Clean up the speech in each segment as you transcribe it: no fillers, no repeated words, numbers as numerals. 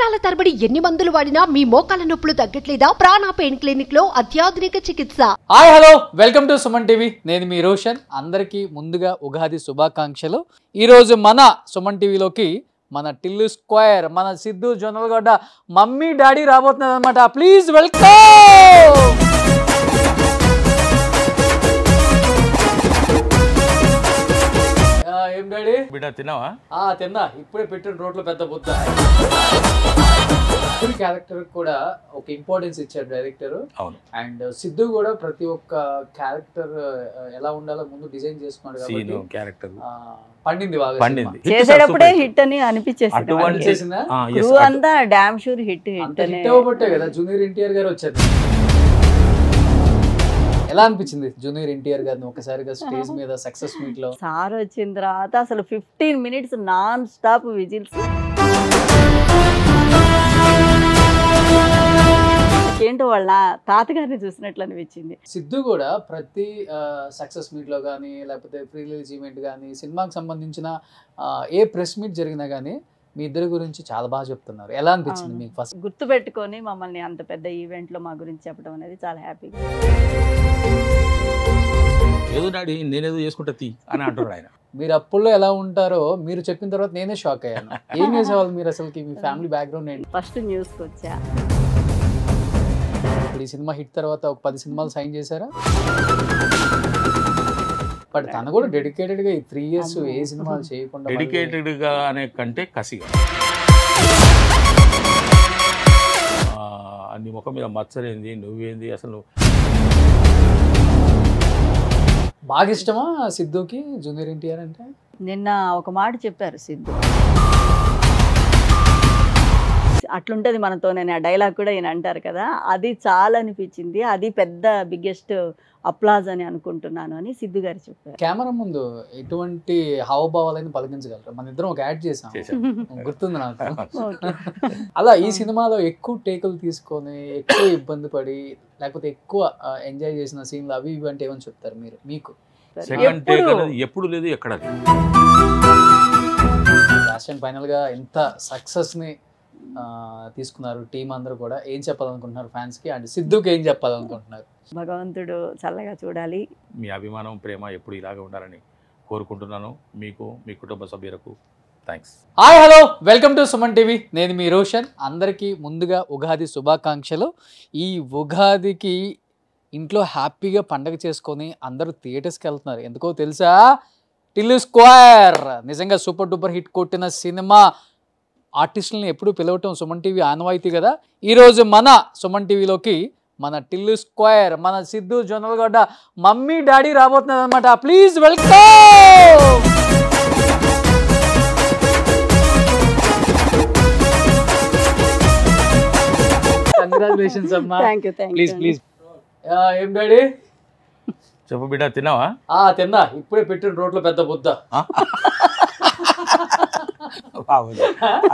సంవత్సరాల తరబడి ఎన్ని మందులు వాడినా మీ మోకాల నొప్పులు తగ్గట్లేదా? ప్రాణ పెయిన్ క్లినిక్ లో అత్యాధునిక చికిత్స. Hi hello welcome to Suman TV. నేను మీ రోషన్. అందరికీ ముందుగా ఉగాది శుభాకాంక్షలు. ఈరోజు మన సుమన్ టీవీలోకి మన టిల్లు స్క్వేర్, మన సిద్ధు జొన్నలగడ్డ మమ్మీ డాడీ రాబోతున్నారు అనమాట. Please welcome. ఏం డాడీ బిడ్డ తిన్నావా? తిన్నా. ఇప్పుడే పెట్టిన రోడ్లో పెద్ద బుద్ధ. క్యారెక్టర్ కూడా ఒక ఇంపార్టెన్స్ ఇచ్చారు డైరెక్టర్. అవును. అండ్ సిద్ధు కూడా ప్రతి ఒక్క క్యారెక్టర్ ఎలా ఉండాలో ముందు డిజైన్ చేసుకున్నాడు కాబట్టి క్యారెక్టర్ పండింది బాగా. పండింది. చేసేటప్పుడే హిట్ అని అనిపించేసింది. అంతా డామ్ షూర్ హిట్ అవ్వబట్టే కదా జూనియర్ ఎన్టీఆర్ గారు వచ్చారు. ఎలా అనిపించింది జూనియర్ ఎన్టీఆర్ గారిని ఒకసారిగా స్టేజ్ మీద సక్సెస్ మీట్ లో? సార్ వచ్చిన తర్వాత అసలు 15 minutes నాన్ స్టాప్ విజిల్స్. ఏంటో వాళ్ళ తాతగారిని చూసినట్లు అనిపించింది. సిద్ధు కూడా ప్రతి సక్సెస్ మీట్ లో కానీ లేకపోతే ప్రీ రిలీజ్ ఈవెంట్ కానీ సినిమాకి సంబంధించిన ఏ ప్రెస్ మీట్ జరిగినా కానీ మీ ఇద్దరి గురించి చాలా బాగా చెప్తున్నారు. ఎలా అనిపించింది మీకు? ఫస్ట్ గుర్తు పెట్టుకొని మమ్మల్ని అంత పెద్ద ఈవెంట్ లో మా గురించి చెప్పడం అనేది చాలా హ్యాపీగా. ఏదో డాడీ నేనేదో చేసుకుంటా తీ అని అంటున్నాడు ఆయన. మీరు అప్పుల్లో ఎలా ఉంటారో మీరు చెప్పిన తర్వాత నేనే షాక్ అయ్యాను. ఏం చేసేవాళ్ళు మీరు అసలుకి? మీ ఫ్యామిలీ బ్యాక్గ్రౌండ్ ఏంటి? ఫస్ట్ న్యూస్కి వచ్చా. ఇప్పుడు ఈ సినిమా హిట్ తర్వాత ఒక 10 సినిమాలు సైన్ చేశారా? బట్ తను కూడా డెడికేటెడ్ గా 3 years ఏ సినిమాలు చేయకుండా. డెడికేటెడ్ గా అనే కంటే కసిగా. నీ ముఖం మీద మచ్చలేంది, నువ్వేంది అసలు. బాగా ఇష్టమా సిద్ధుకి జూనియర్ ఎన్టీఆర్ అంటే? నిన్న ఒక మాట చెప్పారు సిద్ధు, అట్లుంటది మనతో. నేను ఆ డైలాగ్ కూడా ఈయన అంటారు కదా, అది చాలా అనిపించింది. అది పెద్ద బిగ్గెస్ట్ అప్లాజ్ అని అనుకుంటున్నాను అని సిద్ధు గారు చెప్పారు. కెమెరా ముందు ఎటువంటి హావభావాలని పలికించగలరు? మన ఇద్దరం ఒక యాడ్ చేసాం, గుర్తుంది నాకు. అలా ఈ సినిమాలో ఎక్కువ టేకులు తీసుకొని ఎక్కువ ఇబ్బంది పడి లేకపోతే ఎక్కువ ఎంజాయ్ చేసిన సీన్లు అవి ఇవి అంటే ఏమని చెప్తారు మీరు? మీకు సెకండ్ టేక్ అనేది ఎప్పుడు లేదు, ఎక్కడ లాస్ట్ అండ్ ఫైనల్ గా ఎంత సక్సెస్ ని తీసుకున్నారు టీం అందరూ కూడా? ఏం చెప్పాలనుకుంటున్నారు ఫ్యాన్స్ కి? అండ్ సిద్ధుకి ఏం చెప్పాలనుకుంటున్నారు? భగవంతుడు చల్లగా చూడాలి. మీ అభిమానం ప్రేమ ఎప్పుడు ఇలాగే ఉండాలని కోరుకుంటున్నాను. మీకు, మీ కుటుంబ సభ్యులకు thanks. Hi hello welcome to Suman TV. నేను మీ రోషన్. అందరికీ ముందుగా ఉగాది శుభాకాంక్షలు. ఈ ఉగాదికి ఇంట్లో హ్యాపీగా పండగ చేసుకొని అందరూ థియేటర్స్కి వెళ్తున్నారు. ఎందుకో తెలుసా? టిల్లు స్క్వేర్ నిజంగా సూపర్ డూపర్ హిట్ కొట్టిన సినిమా. ఆర్టిస్టులని ఎప్పుడు పిలవటం సుమన్ టీవీ ఆనవాయితీ కదా. ఈరోజు మన సుమన్ టీవీలోకి మన టిల్లు స్క్వేర్, మన సిద్ధు జొన్నలగడ్డ మమ్మీ డాడీ రాబోతున్నారు అనమాట. Please welcome. కంగ్రాచులేషన్స్ అమ్మా. Please please. ఏం డాడీ చెప్పు బిడ్డ తిన్నావా? తిన్నా. ఇప్పుడే పెట్టిన రోడ్లో పెద్ద బుద్ధ.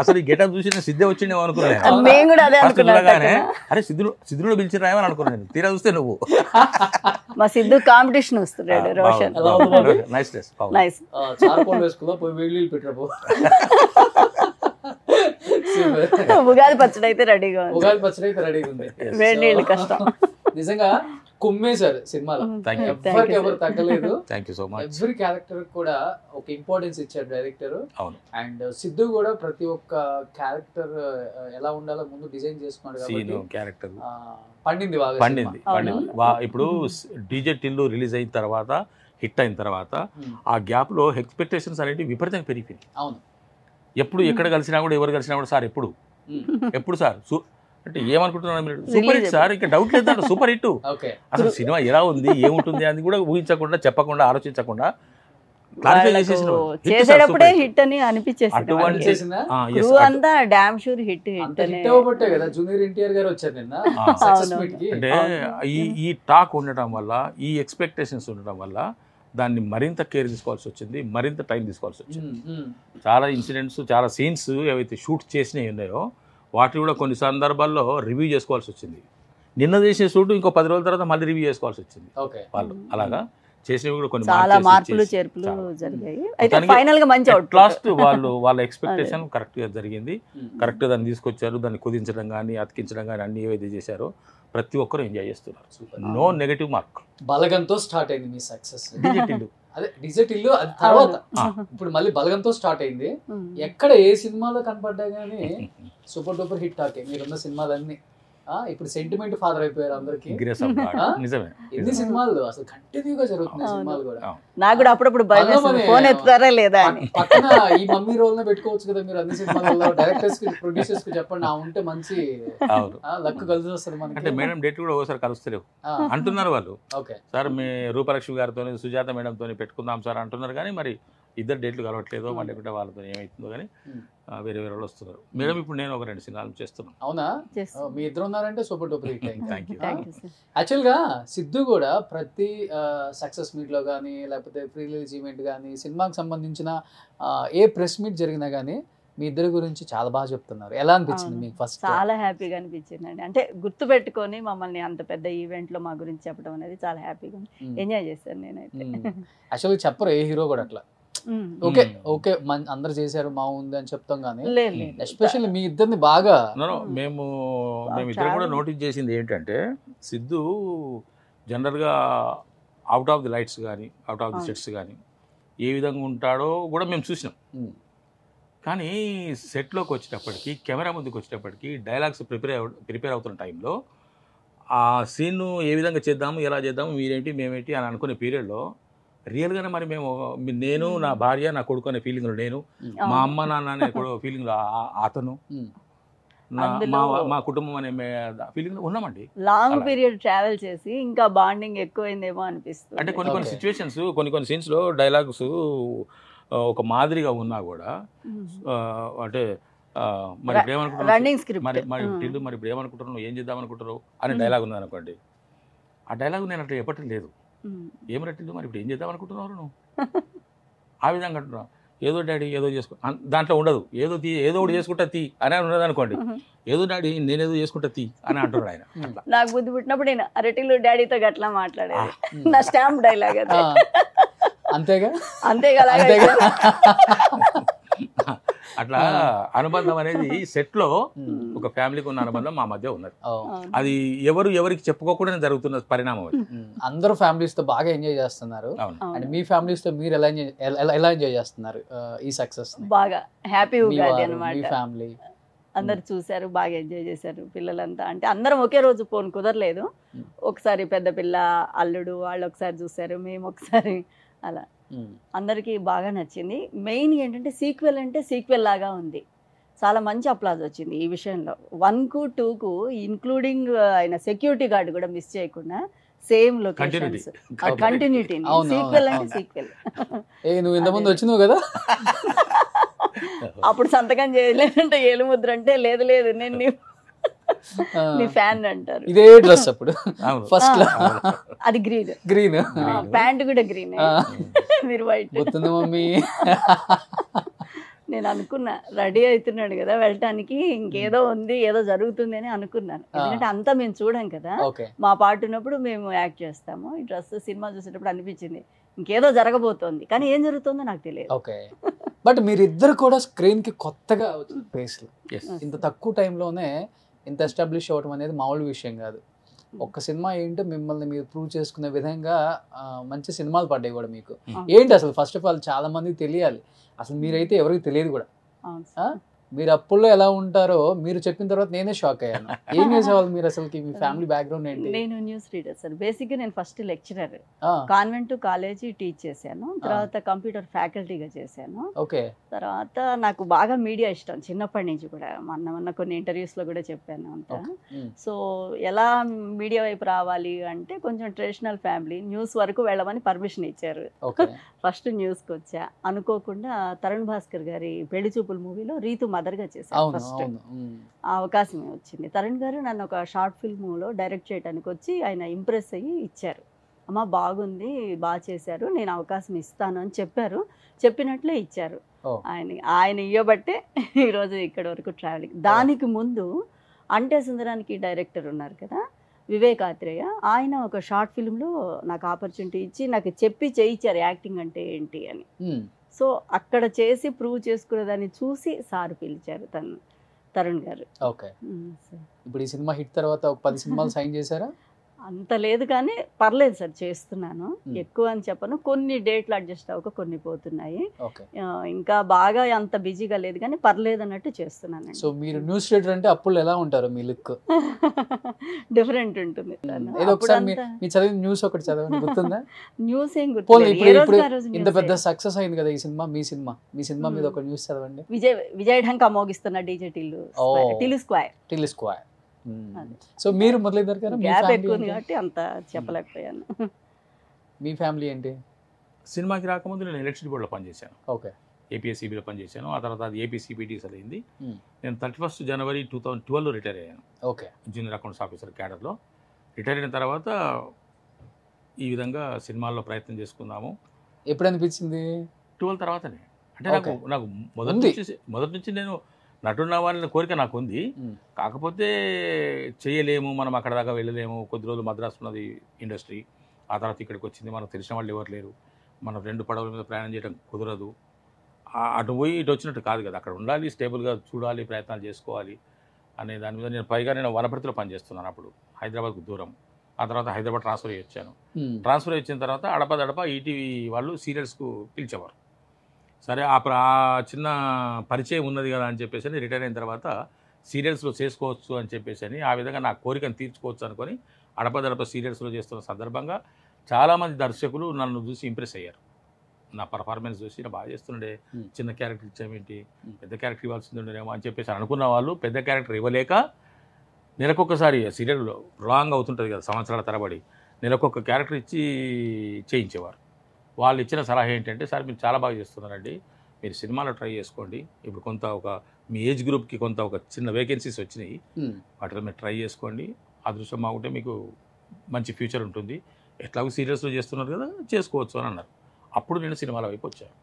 అసలు ఈ గెటప్ చూసి సిద్ధే వచ్చిండేమో అనుకున్నాను. అరే సిద్ధులో పిలిచి రాయమని అనుకున్నాను. తీరా చూస్తే నువ్వు. మా సిద్ధు కాంపిటీషన్ వస్తున్నాడు. Roshan nice dress. Nice. Charcoal వేసుకుందా పోయి వేడి పెట్టినప్పుడు. ఉగాది పచ్చడి అయితే రెడీగా ఉంది. ఉగాది పచ్చడి అయితే రెడీగా ఉంది. వేడి నీళ్ళు కష్టం. నిజంగా కుమ్మేశారు సినిమాలో. ఎవరికి ఎవరు తగ్గలేదు. ఎవ్రీ క్యారెక్టర్ కూడా ఒక ఇంపార్టెన్స్ ఇచ్చారు డైరెక్టర్. అవును. అండ్ సిద్ధు కూడా ప్రతి ఒక్క క్యారెక్టర్ ఎలా ఉండాలో ముందు డిజైన్ చేసుకున్నాడు కాబట్టి క్యారెక్టర్ పండింది బాగా. పండింది. ఇప్పుడు డీజే టిల్లు రిలీజ్ అయిన తర్వాత, హిట్ అయిన తర్వాత ఆ గ్యాప్ లో ఎక్స్పెక్టేషన్స్ అనేవి విపరీతంగా పెరిగిపోయింది. అవును. ఎప్పుడు ఎక్కడ కలిసినా కూడా, ఎవరు కలిసినా కూడా సార్ ఎప్పుడు సార్ అంటే ఏమనుకుంటున్నాను మీరు? సూపర్ హిట్ సార్, ఇంకా డౌట్ లేదంటే సూపర్ హిట్. అసలు సినిమా ఎలా ఉంది, ఏముంటుంది అని కూడా ఊహించకుండా, చెప్పకుండా, ఆలోచించకుండా చేసేటప్పుడే హిట్ అని అనిపించేసింది. అంతా డామ్ షూర్ హిట్ అవ్వబట్టే కదా జూనియర్ ఎన్టీఆర్ గారు వచ్చారు నిన్న. అంటే ఈ టాక్ ఉండటం వల్ల, ఈ ఎక్స్పెక్టేషన్స్ ఉండటం వల్ల దాన్ని మరింత కేర్ తీసుకోవాల్సి వచ్చింది, మరింత టైం తీసుకోవాల్సి వచ్చింది. చాలా ఇన్సిడెంట్స్, చాలా సీన్స్ ఏవైతే షూట్ చేసినవి ఉన్నాయో వాటిని కూడా కొన్ని సందర్భాల్లో రివ్యూ చేసుకోవాల్సి వచ్చింది. నిన్న చేసే షూట్ ఇంకో 10 రోజుల తర్వాత మళ్ళీ రివ్యూ చేసుకోవాల్సి వచ్చింది వాళ్ళు. అలాగా చేసినవి కూడా కొన్ని చాలా మార్చేసి మార్పులు చేసి చేర్పులు చాలా. జరిగాయి. అయితే మొత్తానికి ఫైనల్ గా మంచి అవుట్ లాస్ట్ వాళ్ళ ఎక్స్పెక్టేషన్ కరెక్ట్ గా జరిగింది. కరెక్ట్ గా దాన్ని తీసుకొచ్చారు. దాన్ని కుదించడం కానీ అతికించడం కానీ అన్ని ఏవైతే చేశారో ప్రతి ఒక్కరు ఎంజాయ్ చేస్తున్నారు. No negative mark. బలగంతో స్టార్ట్ అయింది మీ సక్సెస్. డిజిటల్ అదే డిజర్ట్ ఇల్లు అది తర్వాత ఇప్పుడు మళ్ళీ బలగంతో స్టార్ట్ అయింది. ఎక్కడ ఏ సినిమాలో కనపడ్డా కానీ సూపర్ డూపర్ హిట్ టాకే మీరున్న సినిమాలన్నీ. ఇప్పుడు సెంటిమెంట్ ఫాదర్ అయిపోయారు అందరికి. నిజమే. ఎన్ని సినిమాలు అసలు కంటిన్యూగా జరుగుతున్నాయి సినిమాలు కూడా. నాకు కూడా అప్పుడప్పుడు ఫోన్ ఎత్తుతారా లేదా అని. పక్కన ఈ మమ్మీ రోల్ నే పెట్టుకోవచ్చు కదా మీరు అన్ని సినిమాలలో. డైరెక్టర్స్ కి ప్రొడ్యూసర్స్ కి చెప్పండి ఆ ఉంటే మంచి లక్ కలిసి వస్తుంది మనకి. అంటే మేడం డేట్ కూడా ఒకసారి కలుస్తలేవు అంటున్నారు వాళ్ళు. ఓకే సార్ మీ రూపలక్ష్మి గారితో సుజాత మేడంతో పెట్టుకుందాం సార్ అంటున్నారు కానీ మరి ఇద్దరు డేట్లు కలవట్లేదు. మళ్ళీ కూడా వాళ్ళతో ఏమవుతుందో కానీ వేరే వేరే వాళ్ళు వస్తున్నారు. మేడం ఇప్పుడు నేను ఒక 2 సినిమాలు చేస్తున్నాను. అవునా? మీ ఇద్దరు ఉన్నారంటే సూపర్ డూపర్ హిట్ అయింది. Thank you. యాక్చువల్గా సిద్ధు కూడా ప్రతి సక్సెస్ మీట్లో కానీ లేకపోతే ప్రీ రిలీజ్ ఈవెంట్ కానీ సినిమాకి సంబంధించిన ఏ ప్రెస్ మీట్ జరిగినా కానీ మీ ఇద్దరి గురించి చాలా బాగా చెప్తున్నారు. ఎలా అనిపించింది మీకు ఫస్ట్? చాలా హ్యాపీగా అనిపించిందండి. అంటే గుర్తు పెట్టుకొని మమ్మల్ని అంత పెద్ద ఈవెంట్ లో మా గురించి చెప్పడం అనేది చాలా హ్యాపీగా ఎంజాయ్ చేశాను నేనైతే. యాక్చువల్గా చెప్పరు ఏ హీరో కూడా అట్లా ఓకే ఓకే అందరు చేశారు బాగుంది అని చెప్తాం కానీ ఎస్పెషల్లీ మీ ఇద్దరిని బాగా మేము ఇద్దరు కూడా నోటీస్ చేసింది ఏంటంటే సిద్ధు జనరల్గా అవుట్ ఆఫ్ ది లైట్స్ కానీ అవుట్ ఆఫ్ ది సెట్స్ కానీ ఏ విధంగా ఉంటాడో కూడా మేము చూసినాం. కానీ సెట్లోకి వచ్చేటప్పటికి కెమెరా ముందుకు వచ్చేటప్పటికి డైలాగ్స్ ప్రిపేర్ అవుతున్న టైంలో ఆ సీన్ను ఏ విధంగా చేద్దాము ఎలా చేద్దాము మీరేంటి మేమేంటి అని అనుకునే పీరియడ్లో రియల్గానే మరి నేను నా భార్య నా కొడుకు అనే ఫీలింగ్లో నేను, మా అమ్మ నాన్న అనే ఫీలింగ్లో అతను, మా కుటుంబం అనే ఫీలింగ్లో ఉన్నామండి. లాంగ్ పీరియడ్ ట్రావెల్ చేసి ఇంకా బాండింగ్ ఎక్కువైందేమో అనిపిస్తుంది. అంటే కొన్ని సిచ్యువేషన్స్ కొన్ని సీన్స్లో డైలాగ్స్ ఒక మాదిరిగా ఉన్నా కూడా అంటే మరి ఇప్పుడు ఏమనుకుంటున్నావు మరి ఇప్పుడు ఏమనుకుంటున్నావు ఏం చేద్దాం అనుకుంటున్నావు అనే డైలాగ్ ఉన్నది అనుకోండి. ఆ డైలాగ్ నేను అట్లా చెప్పటం లేదు. ఏం రట్టిందో మరి ఇప్పుడు ఏం చేద్దాం అనుకుంటున్నారు నువ్వు ఆ విధంగా అంటున్నావు. ఏదో డాడీ ఏదో చేసుకో దాంట్లో ఉండదు. ఏదో ఒకటి చేసుకుంటా తీ అని ఉన్నది అనుకోండి. ఏదో డాడీ నేనేదో చేసుకుంటా తీ అని అంటున్నాడు ఆయన. నాకు బుద్ధి పుట్టినప్పుడు నేను అరటిలో డాడీతో గట్లా మాట్లాడేది. నా స్టాంప్ డైలాగ్ అది. అంతేగా అట్లా అనుబంధం అనేది సెట్ లో ఒక ఫ్యామిలీకి ఉన్న అనుబంధం మా మధ్య ఉన్నది. అది ఎవరికి చెప్పుకోకుండా జరుగుతున్న పరిణామం. అందరూ ఫ్యామిలీస్ తో బాగా ఎంజాయ్ చేస్తున్నారు. అండ్ మీ ఫ్యామిలీస్ తో మీరు ఎలా ఎంజాయ్ చేస్తున్నారు ఈ సక్సెస్? బాగా హ్యాపీ ఉగాది అన్నమాట. ఫ్యామిలీ అందరు చూశారు, బాగా ఎంజాయ్ చేశారు పిల్లలంతా. అంటే అందరం ఒకే రోజు ఫోన్ కుదరలేదు. ఒకసారి పెద్ద పిల్ల అల్లుడు వాళ్ళు ఒకసారి చూశారు, మేము ఒకసారి అలా. అందరికీ బాగా నచ్చింది. మెయిన్ ఏంటంటే సీక్వెల్ అంటే సీక్వెల్ లాగా ఉంది. చాలా మంచి అప్లాజ్ వచ్చింది ఈ విషయంలో. 1కు 2కు ఇంక్లూడింగ్ ఆయన సెక్యూరిటీ గార్డ్ కూడా మిస్ చేయకుండా సేమ్ లొకేషన్స్ కంటిన్యూటీ. సీక్వెల్ అంటే సీక్వెల్. నువ్వు ఇంతకుముందు వచ్చినావు కదా అప్పుడు సంతకం చేయలేదంటే ఏలుముద్ర అంటే లేదు నేను నీ ఫ్యాన్ అంటారు. ఇదే డ్రెస్ అప్పుడు ఫస్ట్ అది గ్రీన్ ప్యాంట్ కూడా గ్రీన్, మీరు వైట్. మమ్మీ నేను అనుకున్నా రెడీ అవుతున్నాడు కదా వెళ్ళటానికి, ఇంకేదో ఉంది ఏదో జరుగుతుంది అని అనుకున్నాను. ఎందుకంటే అంతా మేము చూడం కదా, మా పాటు ఉన్నప్పుడు మేము యాక్ట్ చేస్తాము. ఈ డ్రెస్ సినిమా చూసేటప్పుడు అనిపించింది ఇంకేదో జరగబోతోంది, కానీ ఏం జరుగుతుందో నాకు తెలియదు. బట్ మీరిద్దరు కూడా స్క్రీన్ కి కొత్తగా ఫేస్లు ఇంత తక్కువ టైంలోనే ఇంత ఎస్టాబ్లిష్ అవ్వడం అనేది మామూలు విషయం కాదు. ఒక్క సినిమా ఏంటో మిమ్మల్ని మీరు ప్రూవ్ చేసుకునే విధంగా మంచి సినిమాలు పడ్డాయి కూడా మీకు. ఏంటి అసలు ఫస్ట్ ఆఫ్ ఆల్ చాలా మందికి తెలియాలి, అసలు మీరైతే ఎవరికి తెలియదు కూడా. మీరు అప్పుల్లో ఎలా ఉంటారో మీరు చెప్పిన తర్వాత నేనే షాక్ అయ్యాను. ఏం చేసేవాళ్ళు మీరు అసలు? మీ ఫ్యామిలీ బ్యాక్గ్రౌండ్ ఏంటి? నేను న్యూస్ రీడర్ సార్. బేసిక్గా నేను first lecturer, convent college teach చేశాను. తర్వాత కంప్యూటర్ ఫ్యాకల్టీగా చేశాను. తర్వాత నాకు బాగా మీడియా ఇష్టం చిన్నప్పటి నుంచి కూడా. మొన్న కొన్ని ఇంటర్వ్యూస్లో కూడా చెప్పాను అంతా. సో ఎలా మీడియా వైపు రావాలి అంటే కొంచెం ట్రెడిషనల్ ఫ్యామిలీ, న్యూస్ వరకు వెళ్ళమని పర్మిషన్ ఇచ్చారు. ఫస్ట్ న్యూస్కి వచ్చా. అనుకోకుండా తరుణ్ భాస్కర్ గారి పెళ్లి చూపుల మూవీలో రీతు మదర్గా చేశాను. ఫస్ట్ ఆ అవకాశమే వచ్చింది. తరుణ్ గారు నన్ను ఒక షార్ట్ ఫిల్మ్లో డైరెక్ట్ చేయడానికి వచ్చి ఆయన ఇంప్రెస్ అయ్యి ఇచ్చారు. అమ్మ బాగుంది, బాగా చేశారు, నేను అవకాశం ఇస్తాను అని చెప్పారు. చెప్పినట్లే ఇచ్చారు. ఆయన ఇవ్వబట్టే ఈరోజు ఇక్కడ వరకు ట్రావెలింగ్. దానికి ముందు అంటే సుందరానికి డైరెక్టర్ ఉన్నారు కదా, వివేక్ ఆత్రేయ. ఆయన ఒక షార్ట్ ఫిల్మ్లో నాకు ఆపర్చునిటీ ఇచ్చి నాకు చెప్పి చేయించారు యాక్టింగ్ అంటే ఏంటి అని. సో అక్కడ చేసి ప్రూవ్ చేసుకునేదాన్ని చూసి సార్ పిలిచారు తరుణ్ గారు. ఓకే. ఇప్పుడు ఈ సినిమా హిట్ తర్వాత 10 సినిమాలు సైన్ చేశారా? అంత లేదు కానీ పర్లేదు సార్, చేస్తున్నాను. ఎక్కువ అని చెప్పను, కొన్ని డేట్లు అడ్జస్ట్ అవ్వక కొన్ని పోతున్నాయి. ఇంకా బాగా అంత బిజీగా లేదు కానీ పర్లేదు అన్నట్టు చేస్తున్నాను. సో మీరు న్యూస్ రీడర్ అంటే అప్పుడు ఎలా ఉంటారు మీ లుక్? డిఫరెంట్ ఉంటుంది. మీ చదివిన న్యూస్ ఒకటి చదవండి, గుర్తుందా? న్యూస్ ఏం గుర్తు. ఇంత పెద్ద సక్సెస్ అయింది కదా ఈ సినిమా, మీ సినిమా మీద ఒక న్యూస్ చదవండి. విజయ్ ఢంకా మోగిస్తున్న డీజే టిల్లు స్క్వేర్. సో మీరు మొదలైందారు కదా, గ్యాప్ ఎక్కువ ఉంది కాబట్టి అంత చెప్పలేకపోయాను. మీ ఫ్యామిలీ ఏంటి? సినిమాకి రాకముందు నేను ఎలక్ట్రిసిటీ బోర్డులో పనిచేశాను. ఓకే. ఏపీఎస్సీబీలో పనిచేశాను. ఆ తర్వాత అది ఏపీసీబీటీస్ అయింది. నేను 31 జనవరి 2012 రిటైర్ అయ్యాను. ఓకే. జూనియర్ అకౌంట్స్ ఆఫీసర్ క్యాడర్లో రిటైర్ అయిన తర్వాత ఈ విధంగా సినిమాల్లో ప్రయత్నం చేసుకుందాము. ఎప్పుడు అనిపించింది? 12 తర్వాతనే. అంటే నాకు మొదటి నుంచి నేను నటుడు అవ్వాలనే కోరిక నాకు ఉంది. కాకపోతే చేయలేము, మనం అక్కడ దాకా వెళ్ళలేము. కొద్ది రోజులు మద్రాసు ఉన్నది ఇండస్ట్రీ, ఆ తర్వాత ఇక్కడికి వచ్చింది. మనకు తెలిసిన వాళ్ళు ఎవరు లేరు, మనం 2 పడవల మీద ప్రయాణం చేయడం కుదరదు. అటు పోయి ఇటు వచ్చినట్టు కాదు కదా, అక్కడ ఉండాలి, స్టేబుల్గా చూడాలి, ప్రయత్నాలు చేసుకోవాలి అనే దాని మీద నేను వనపర్తిలో పనిచేస్తున్నాను అప్పుడు, హైదరాబాద్కు దూరం. ఆ తర్వాత హైదరాబాద్ ట్రాన్స్ఫర్ అయ్యి వచ్చాను. ట్రాన్స్ఫర్ అయ్యి వచ్చిన తర్వాత అడపదడప ఈటీవీ వాళ్ళు సీరియల్స్కు పిలిచేవారు. సరే ఆ చిన్న పరిచయం ఉన్నది కదా అని చెప్పేసి రిటైర్ అయిన తర్వాత సీరియల్స్లో చేసుకోవచ్చు అని చెప్పేసి ఆ విధంగా నా కోరికను తీర్చుకోవచ్చు అనుకొని అడపదడప సీరియల్స్లో చేస్తున్న సందర్భంగా చాలామంది దర్శకులు నన్ను చూసి ఇంప్రెస్ అయ్యారు. నా పర్ఫార్మెన్స్ చూసి బాగా చేస్తుండే, చిన్న క్యారెక్టర్ ఇచ్చామేంటి, పెద్ద క్యారెక్టర్ ఇవ్వాల్సింది ఉండేమో అని చెప్పేసి అనుకున్న వాళ్ళు పెద్ద క్యారెక్టర్ ఇవ్వలేక నెలకొకసారి సీరియల్లో రాంగ్ అవుతుంటుంది కదా సంవత్సరాల తరబడి, నెలకొక క్యారెక్టర్ ఇచ్చి చేయించేవారు. వాళ్ళు ఇచ్చిన సలహా ఏంటంటే, సార్ మీరు చాలా బాగా చేస్తున్నారండి, మీరు సినిమాలో ట్రై చేసుకోండి, ఇప్పుడు మీ ఏజ్ గ్రూప్కి ఒక చిన్న వేకెన్సీస్ వచ్చినాయి, వాటిలో మీరు ట్రై చేసుకోండి, అదృష్టం బాగుంటే మీకు మంచి ఫ్యూచర్ ఉంటుంది, ఎట్లాగో సీరియల్స్లో చేస్తున్నారు కదా చేసుకోవచ్చు అని అన్నారు. అప్పుడు నేను సినిమాల వైపు వచ్చాను.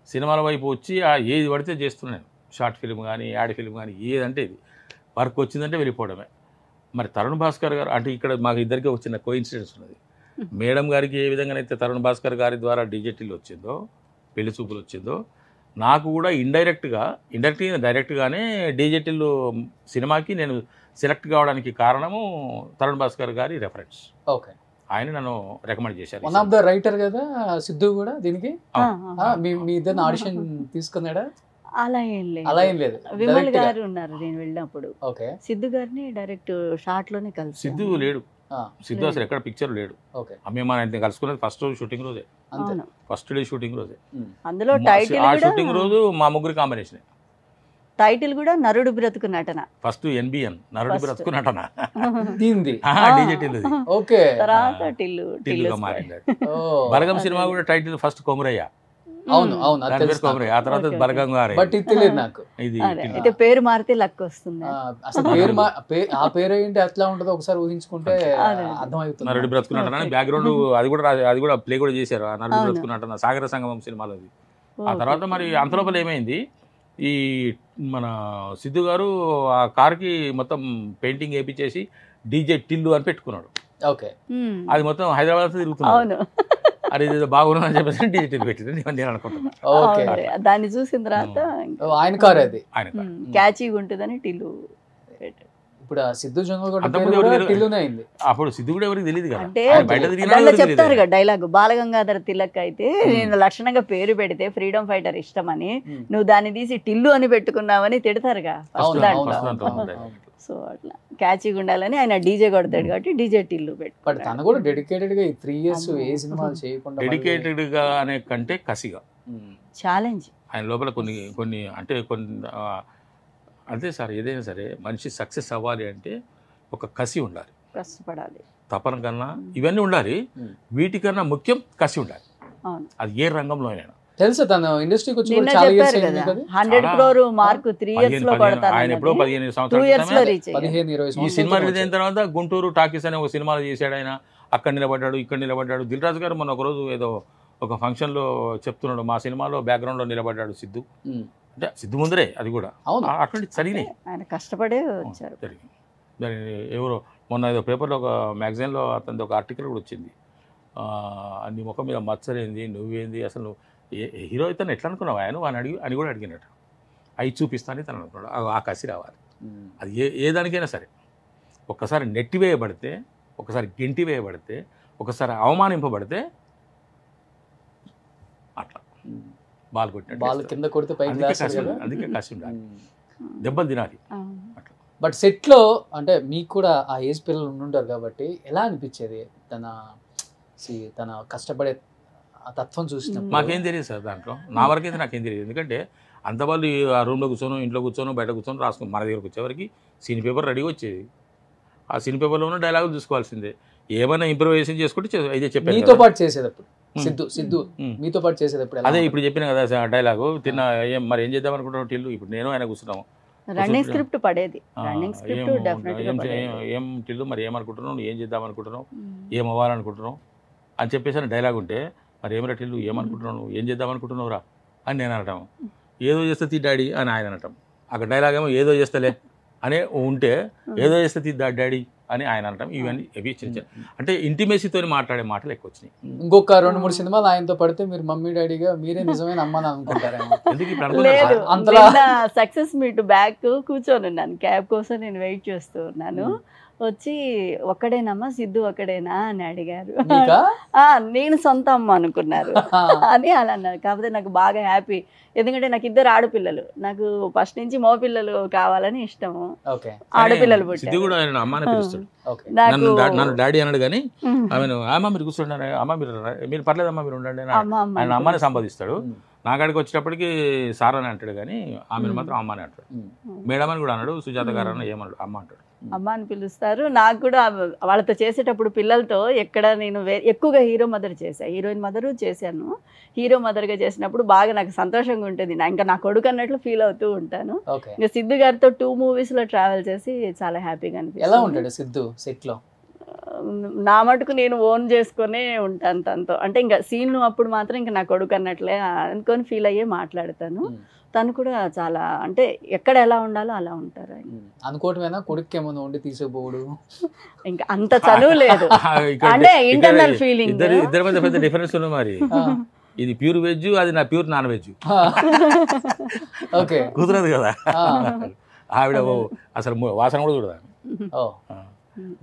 సినిమాల వైపు వచ్చి ఏది పడితే చేస్తున్నాను, షార్ట్ ఫిల్మ్ కానీ యాడ్ ఫిల్మ్ కానీ ఏదంటే ఇది వర్క్ వచ్చిందంటే వెళ్ళిపోవడమే. మరి తరుణ్ భాస్కర్ గారు అంటే ఇక్కడ మాకు ఇద్దరికి వచ్చిన కోఇన్సిడెన్స్ ఉన్నది. మేడం గారికి ఏ విధంగానైతే తరుణ్ భాస్కర్ గారి ద్వారా డీజేటీలు వచ్చిందో, పెళ్లి చూపులు వచ్చిందో, నాకు కూడా డైరెక్ట్గానే డీజేటీలు సినిమాకి నేను సెలెక్ట్ కావడానికి కారణము తరుణ్ భాస్కర్ గారి రెఫరెన్స్. ఓకే. ఆయన నన్ను రికమెండ్ చేశారు. వన్ ఆఫ్ ద రైటర్ కదా సిద్ధు కూడా దీనికి. మీ ఇద్దరు ఆడిషన్ తీసుకున్నాడా? అలా ఏం లేదు. విమల్ గారు ఉన్నారు నేను వెళ్ళినప్పుడు. సిద్ధు గారిని డైరెక్ట్ షార్ట్ లోనే కలిసి. సిద్ధు లేడు, సిద్ధు అసలు ఎక్కడ పిక్చర్ లేడు. అమ్మేమని కలుసుకున్నది ఫస్ట్ రోజు షూటింగ్ రోజే, ఫస్ట్ డే షూటింగ్ రోజే. అందులో ఆ షూటింగ్ రోజు మా ముగ్గురు కాంబినేషన్. టైటిల్ కూడా నరుడు బ్రతుకు నటన. ఫస్ట్ ఎన్బిఎన్ నరుడు బ్రతుకు నటన తర్వాత టిల్లుగా మారింది. బలగం సినిమా కూడా టైటిల్ ఫస్ట్ కొమరయ్య. అవును, కొమరయ్య, ఆ తర్వాత బలగం గారు. ఇది పేరు మారితే లక్ వస్తుంది. ఆ పేరు ఏంటి అట్లా ఉంటుందో ఒకసారి ఊహించుకుంటే అర్థమవుతుంది. నరుడు బ్రతుకు నటన బ్యాక్గ్రౌండ్ అది కూడా ప్లే కూడా చేశారు. ఆ నరుడు బ్రతుకు నటన సాగర సంగమం సినిమాలో. ఆ తర్వాత మరి అంతలోపల ఏమైంది, ఈ మన సిద్ధు గారు ఆ కార్కి మొత్తం పెయింటింగ్ వేయించేసి డీజే టిల్లు అని పెట్టుకున్నాడు. ఓకే. అది మొత్తం హైదరాబాద్ తిరుగుతున్నాడు. అది బాగుందని చెప్పేసి డీజే టిల్లు పెట్టింది నేను అనుకుంటున్నాను. దాన్ని చూసిన తర్వాత ఆయన కార్ అది క్యాచీగా ఉంటుందని టిల్లు. ఇప్పుడు సిద్ధు అప్పుడు సిద్ధు కూడా ఎవరికి తెలియదు కదా. అంటే చెప్తారు కదా డైలాగ్, బాలగంగాధర తిలక్ అయితే నేను లక్షణంగా పేరు పెడితే ఫ్రీడమ్ ఫైటర్ ఇష్టమని, నువ్వు దాన్ని తీసి టిల్లు అని పెట్టుకున్నావని తిడతారుగా ఫస్ట్ దాంట్లో. సో అట్లా క్యాచీగా ఉండాలని ఆయన డీజే కొడతాడు కాబట్టి డీజే టిల్లు పెట్టుకుంటాడు. తను కూడా డెడికేటెడ్ గా 3 years ఏ సినిమాలు చేయకుండా, డెడికేటెడ్ గా అనే కంటే కసిగా ఛాలెంజ్ ఆయన లోపల కొన్ని అంటే అంతే సార్. ఏదైనా సరే మనిషి సక్సెస్ అవ్వాలి అంటే ఒక కసి ఉండాలి, కష్టపడాలి, తపన కన్నా ఇవన్నీ ఉండాలి. వీటికన్నా ముఖ్యం కసి ఉండాలి. అది ఏ రంగంలో అయినా. తెలుసు తను ఇండస్ట్రీకి వచ్చి 100 crore మార్క్ 3 years లో కొడతారు. ఆయన ఎప్పుడో 15 సంవత్సరాలు ఈ సినిమా రిలీజ్ అయిన తర్వాత గుంటూరు టాకీస్ అనే ఒక సినిమాలు చేశాడు ఆయన. అక్కడ నిలబడ్డాడు, ఇక్కడ నిలబడ్డాడు. దిల్ రాజు గారు మొన్న ఒకరోజు ఏదో ఒక ఫంక్షన్లో చెప్తున్నాడు, మా సినిమాలో బ్యాక్గ్రౌండ్లో నిలబడ్డాడు సిద్ధు. అంటే సిద్ధు ముందరే అది కూడా అటువంటి జరిగినాయి. ఆయన కష్టపడే వచ్చారు. ఎవరో మొన్న ఏదో పేపర్లో ఒక మ్యాగజైన్లో అతనిది ఒక ఆర్టికల్ కూడా వచ్చింది. నీ ముఖం మీద మచ్చలేంది, నువ్వేంది, అసలు నువ్వు హీరో అయితే ఎట్లా అనుకున్నావు ఆయన అని కూడా అడిగినట్టు. అవి చూపిస్తానని తను అనుకున్నాడు. ఆ కసి రావాలి. అది ఏ దానికైనా సరే. ఒక్కసారి నెట్టివేయబడితే, ఒకసారి గెంటి వేయబడితే, ఒకసారి అవమానింపబడితే అట్లా బాల్ కొట్టినట్టు బాల్ కింద కొడితే పైకి అందుకే కసి ఉండాలి, దెబ్బలు తినాలి అట్లా. బట్ సెట్లో అంటే మీకు కూడా ఆ ఏజ్ పిల్లలు ఉండుంటారు కాబట్టి ఎలా అనిపించేది తన కష్టపడే ఆ తత్వం చూసినప్పుడు? మాకేం తెలియదు సార్ దాంట్లో, నా వరకైతే నాకేం తెలియదు. ఎందుకంటే అంత వాళ్ళు ఆ రూమ్లో కూర్చోను, ఇంట్లో కూర్చోను, బయట కూర్చొని రాసుకుని మన దగ్గరకు వచ్చేవరకు సీన్ పేపర్ రెడీగా వచ్చేది. ఆ సీన్ పేపర్లో ఉన్న డైలాగులు చూసుకోవాల్సిందే. ఏమైనా ఇంప్రూవైజేషన్ చేసుకుంటే అయితే చెప్పాను. మీతో పాటు చేసేటప్పుడు సిద్ధు మీతో పాటు చేసేటప్పుడు అదే ఇప్పుడు చెప్పిన కదా డైలాగు తిన్న మరి ఏం చేద్దాం అనుకుంటున్నావు టిల్లు, ఇప్పుడు నేను ఆయన కూర్చున్నాము, రన్నింగ్ స్క్రిప్ట్ పడేది. రన్నింగ్ స్క్రిప్ట్ డెఫినెట్గా ఏం టిల్లు మరి ఏమనుకుంటున్నావు, ఏం చేద్దాం అనుకుంటున్నావు, ఏం అవ్వాలనుకుంటున్నావు అని చెప్పేసి డైలాగ్ ఉంటే, మరి ఏమరా టిల్లు ఏమనుకుంటున్నావు, ఏం చేద్దాం అనుకుంటున్నావురా అని నేను అనటం, ఏదో చేస్తే తీ డాడీ అని ఆయన అనటం. అక్కడ డైలాగ్ ఏమో ఏదో చేస్తలే అనే ఉంటే ఏదో చేస్తే తీ డాడీ అని ఆయన అనటం. ఇవన్నీ ఇవి చిన్న అంటే ఇంటిమేసీతో మాట్లాడే మాటలు ఎక్కువ వచ్చినాయి. ఇంకొక 2-3 సినిమాలు ఆయనతో పడితే మీరు మమ్మీ డాడీగా మీరే నిజమైన అమ్మ అనుకుంటారేమో. లేదు, సక్సెస్ మీట్ బ్యాక్ కూర్చొని ఉన్నాను, క్యాబ్ కోసం నేను వెయిట్ చేస్తూ ఉన్నాను. వచ్చి ఒక్కడేనమ్మా సిద్ధు ఒక్కడేనా అని అడిగారు. నేను సొంత అమ్మ అనుకున్నారు అని అలా అన్నారు. కాకపోతే నాకు బాగా హ్యాపీ, ఎందుకంటే నాకు 2 ఆడపిల్లలు. నాకు ఫస్ట్ నుంచి మగ పిల్లలు కావాలని ఇష్టము. ఆడపిల్లలు పుట్టారు. నన్ను డాడీ అన్నాడు కానీ ఆమెను అమ్మ మీరు కూర్చుంటారు, అమ్మ మీరు పర్లేదమ్మా మీరు ఉండండి ఆయన అమ్మని సంపాదిస్తాడు. నా కాడికి వచ్చేటప్పటికి సార్ అని అంటాడు కానీ ఆమెను మాత్రం అమ్మ అని అంటాడు. మేడం అని కూడా అన్నాడు, సుజాత గారు అన్న ఏమన్నాడు అమ్మ అంటాడు. అమ్మ అని పిలుస్తారు. నాకు కూడా వాళ్ళతో చేసేటప్పుడు పిల్లలతో ఎక్కడ నేను ఎక్కువగా హీరో మదర్ చేశాను, హీరోయిన్ మదరు చేశాను. హీరో మదర్గా చేసినప్పుడు బాగా నాకు సంతోషంగా ఉంటుంది, ఇంకా నా కొడుకు అన్నట్లు ఫీల్ అవుతూ ఉంటాను. ఇంకా సిద్ధు గారితో 2 మూవీస్లో ట్రావెల్ చేసి చాలా హ్యాపీగా అనిపిస్తుంది. ఎలా ఉంటాడు సిద్ధు సెట్లో? నా మటుకు నేను ఓన్ చేసుకునే ఉంటాను తనతో. అంటే ఇంకా సీన్లు అప్పుడు మాత్రం ఇంకా నా కొడుకు అన్నట్లే అనుకొని ఫీల్ అయ్యే మాట్లాడతాను. తను కూడా చాలా అంటే ఎక్కడ ఎలా ఉండాలో అలా ఉంటారు. అనుకోవటమేనా కొడుకు ఏమన్నా ఉండి తీసుకుపోడు? ఇంకా అంత చదువు లేదు, అంటే ఇంటర్నల్ ఫీలింగ్. ఇద్దరి మధ్య పెద్ద డిఫరెన్స్ ఉంది మరి. ఇది ప్యూర్ వెజ్, అది నా ప్యూర్ నాన్ వెజ్. ఓకే, కుదరదు కదా. ఆవిడ అసలు వాసన కూడా చూడదా,